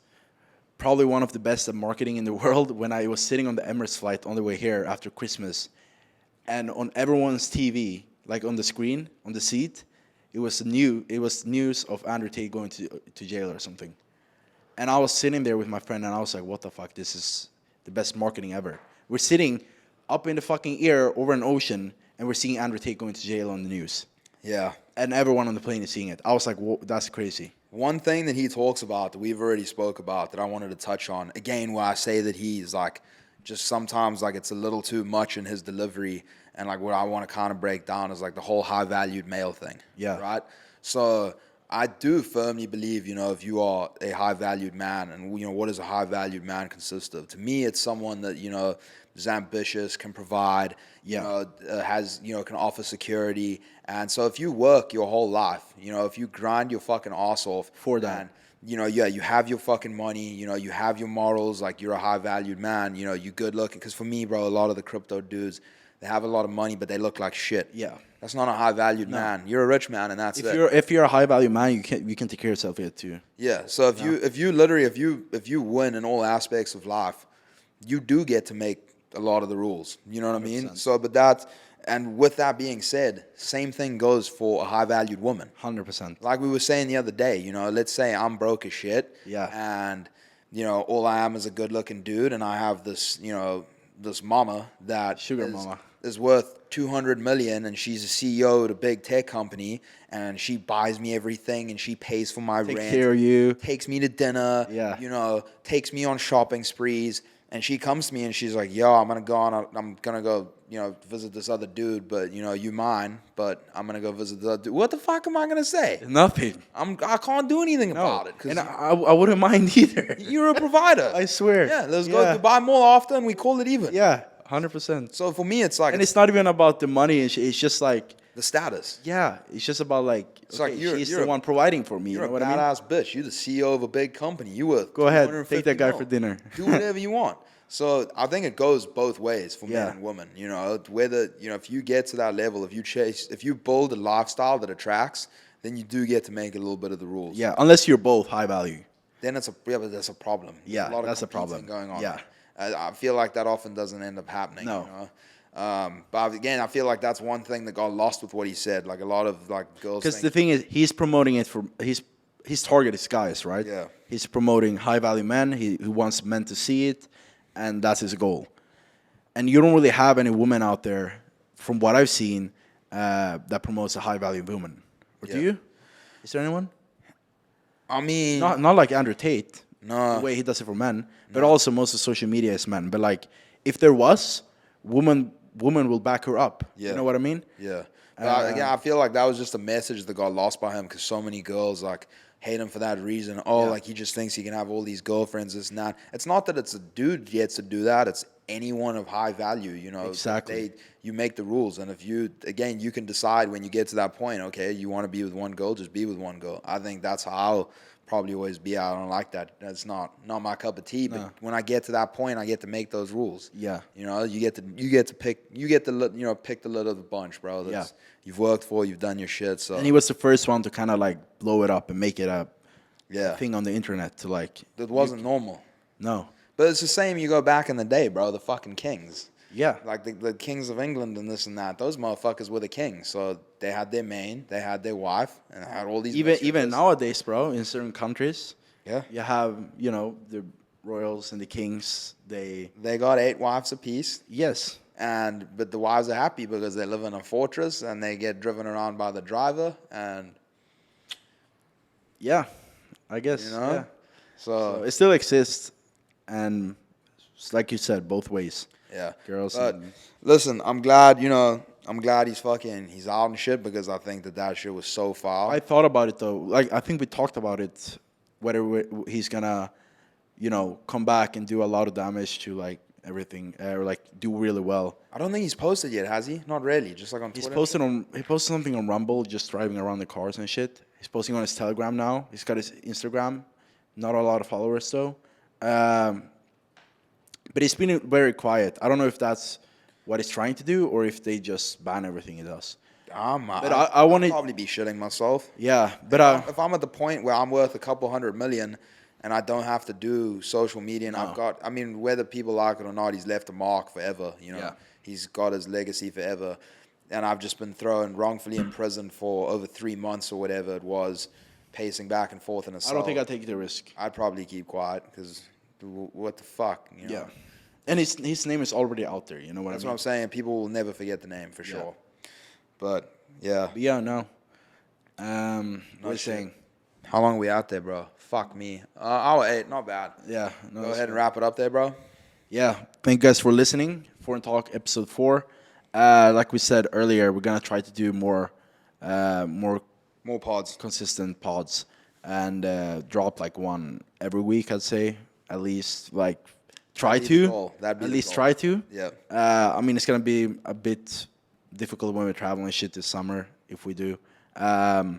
probably one of the best at marketing in the world when I was sitting on the Emirates flight on the way here after Christmas, and on everyone's TV, like on the screen, on the seat, it was news of Andrew Tate going to jail or something. And I was sitting there with my friend, and I was like, what the fuck? This is the best marketing ever. We're sitting up in the fucking air over an ocean, and we're seeing Andrew Tate going to jail on the news. Yeah. And everyone on the plane is seeing it. I was like, whoa, that's crazy. One thing that he talks about that we've already spoke about that I wanted to touch on, again, where I say that he's like, just sometimes like it's a little too much in his delivery, and like what I want to kind of break down is like the whole high-valued male thing. Yeah. Right? So I do firmly believe, you know, if you are a high-valued man, and, you know, what does a high-valued man consist of? To me, it's someone that, you know, is ambitious, can provide, you know, has, you know, can offer security. And so if you work your whole life, you know, if you grind your fucking ass off for that, and, you know, you have your fucking money, you know, you have your morals, like you're a high-valued man, you know, you good looking. Because for me, bro, a lot of the crypto dudes, they have a lot of money, but they look like shit. Yeah. That's not a high valued man. You're a rich man, and that's it. If you're a high value man, you can take care of yourself here too. Yeah. So if you win in all aspects of life, you do get to make a lot of the rules. You know what I mean? 100%. So, and with that being said, same thing goes for a high valued woman. 100%. Like we were saying the other day, you know, let's say I'm broke as shit. Yeah. And, you know, all I am is a good looking dude, and I have this, you know, this mama that is worth 200 million, and she's a CEO at a big tech company, and she buys me everything, and she pays for my rent, Take care of you, takes me to dinner, you know, takes me on shopping sprees, and she comes to me and she's like, yo, I'm gonna go, you know, visit this other dude, but you know, you mine, but I'm gonna go visit the other dude. What the fuck am I gonna say? Nothing. I can't do anything about it. And I wouldn't mind either. You're a provider. I swear. Yeah, let's go to Dubai more often. We call it even. Yeah, 100%. So for me, it's like, and it's not even about the money. It's just like the status. Yeah, it's just about like, it's like she's the one providing for me. You're you know a what I mean? badass bitch. You're the CEO of a big company. You were go ahead, take that guy for dinner. Do whatever you want. So I think it goes both ways for men and women. You know, whether, you know, if you get to that level, if you build a lifestyle that attracts, then you do get to make a little bit of the rules. Yeah, unless you're both high value. Then but that's a problem. Yeah, a lot that's of a problem going on. Yeah, I feel like that often doesn't end up happening. No. You know? But again, I feel like that's one thing that got lost with what he said. Like a lot of like girls. Because the thing is, he's promoting it for his target is guys, right? Yeah. He's promoting high value men. He wants men to see it, and that's his goal. And you don't really have any women out there, from what I've seen, that promotes a high value woman. Or do you? Is there anyone? I mean, not like Andrew Tate. No. The way he does it for men, but also most of social media is men. But like, if there was, woman will back her up. Yeah. You know what I mean? Yeah. Again, I feel like that was just a message that got lost by him because so many girls like hate him for that reason. Oh, like he just thinks he can have all these girlfriends, this and that. It's not that it's a dude gets to do that. It's anyone of high value, you know. Exactly. You make the rules, and if you can decide when you get to that point. Okay, you want to be with one girl, just be with one girl. I think that's how I'll probably always be. I don't like that. That's not my cup of tea. But when I get to that point, I get to make those rules. Yeah. You know, you get to pick the little of the bunch, bro. That's, you've worked for, you've done your shit. So. And he was the first one to kind of like blow it up and make it a thing on the internet to like. That wasn't normal. No. But it's the same. You go back in the day, bro. The fucking kings. Yeah. Like the kings of England and this and that. Those motherfuckers were the kings. So they had their main, they had their wife, and they had all these. Even nowadays, bro, in certain countries, you have the royals and the kings. They got 8 wives apiece. Yes. But the wives are happy because they live in a fortress and they get driven around by the driver and. Yeah, I guess. You know? Yeah. So it still exists, and like you said, both ways. Yeah, girls. But listen, I'm glad he's out and shit because I think that shit was so foul. I thought about it though. Like I think we talked about it, whether he's gonna, come back and do a lot of damage to like everything, or like do really well. I don't think he's posted yet, has he? Not really. Just like on Twitter. He posted something on Rumble, just driving around the cars and shit. He's posting on his Telegram now. He's got his Instagram. Not a lot of followers though. But he's been very quiet. I don't know if that's what he's trying to do or if they just ban everything he does. But I want to probably be shitting myself. Yeah, but if I'm at the point where I'm worth a couple $100 million and I don't have to do social media, and whether people like it or not, he's left a mark forever. He's got his legacy forever, and I've just been thrown wrongfully in prison for over 3 months or whatever it was, pacing back and forth in a cell. I don't think I'd take the risk. I'd probably keep quiet because. What the fuck? Yeah, and his name is already out there. You know what I mean? That's what I'm saying. People will never forget the name for sure. But yeah. No. What are you saying? How long are we out there, bro? Fuck me. Hour 8, not bad. Yeah. No, Go ahead and wrap it up there, bro. Yeah. Thank you guys for listening. Foreintalk episode 4. Like we said earlier, we're gonna try to do more pods, consistent pods, and drop like one every week. I'd say at least like try to. At least try to. Yeah. It's gonna be a bit difficult when we're traveling shit this summer if we do.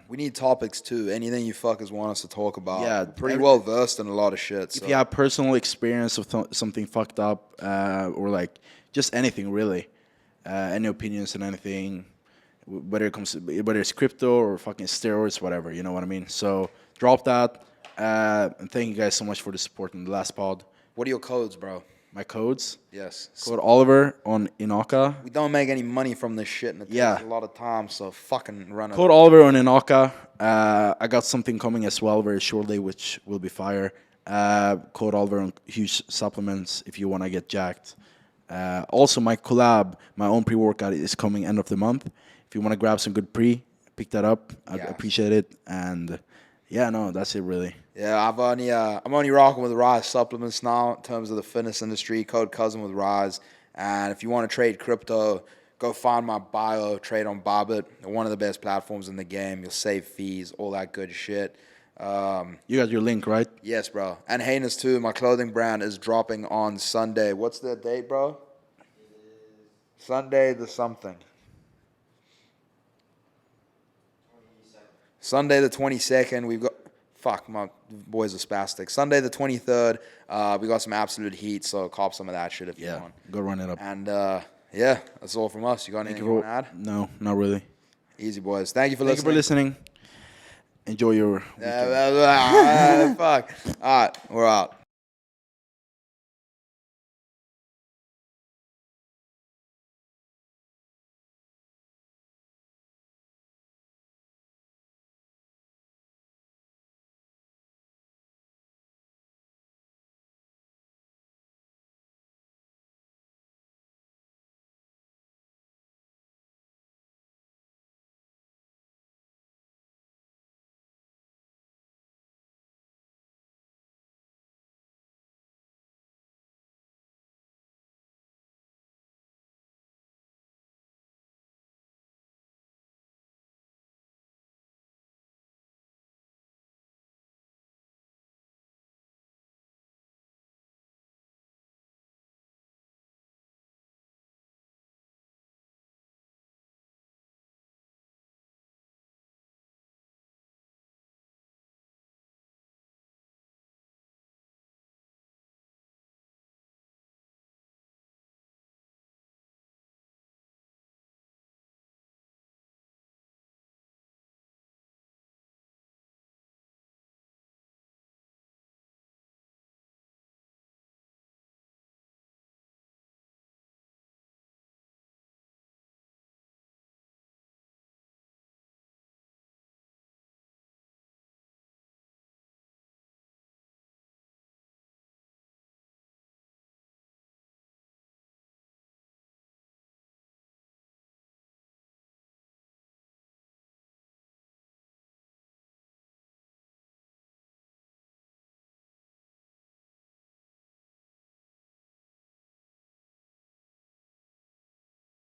We need topics too. Anything you fuckers want us to talk about. Yeah, we're pretty well versed in a lot of shit. If you have personal experience of something fucked up, or like just anything really, any opinions on anything, whether it's crypto or fucking steroids, whatever. You know what I mean? So drop that. And thank you guys so much for the support in the last pod. What are your codes, bro? My codes. Yes. Code Oliver on Inaka. We don't make any money from this shit, and it takes a lot of time, so fucking run it. Code Oliver on Inaka. I got something coming as well very shortly, which will be fire. Code Oliver on huge supplements if you want to get jacked. Also, my collab, my own pre-workout is coming end of the month. If you want to grab some good pick that up. I'd appreciate it. And yeah, no, that's it really. Yeah, I'm only rocking with Rise supplements now in terms of the fitness industry. Code Cousin with Rise, and if you want to trade crypto, go find my bio. Trade on Barbit, one of the best platforms in the game. You'll save fees, all that good shit. You got your link, right? Yes, bro. And Heinous too. My clothing brand is dropping on Sunday. What's the date, bro? Sunday the something. Sunday the 22nd. We've got. Fuck, my boys are spastic. Sunday the 23rd, we got some absolute heat, so cop some of that shit if you want. Go run it up. And yeah, that's all from us. You got anything you want to add? No, not really. Easy, boys. Thank you for listening. Enjoy your weekend. Fuck. All right, we're out.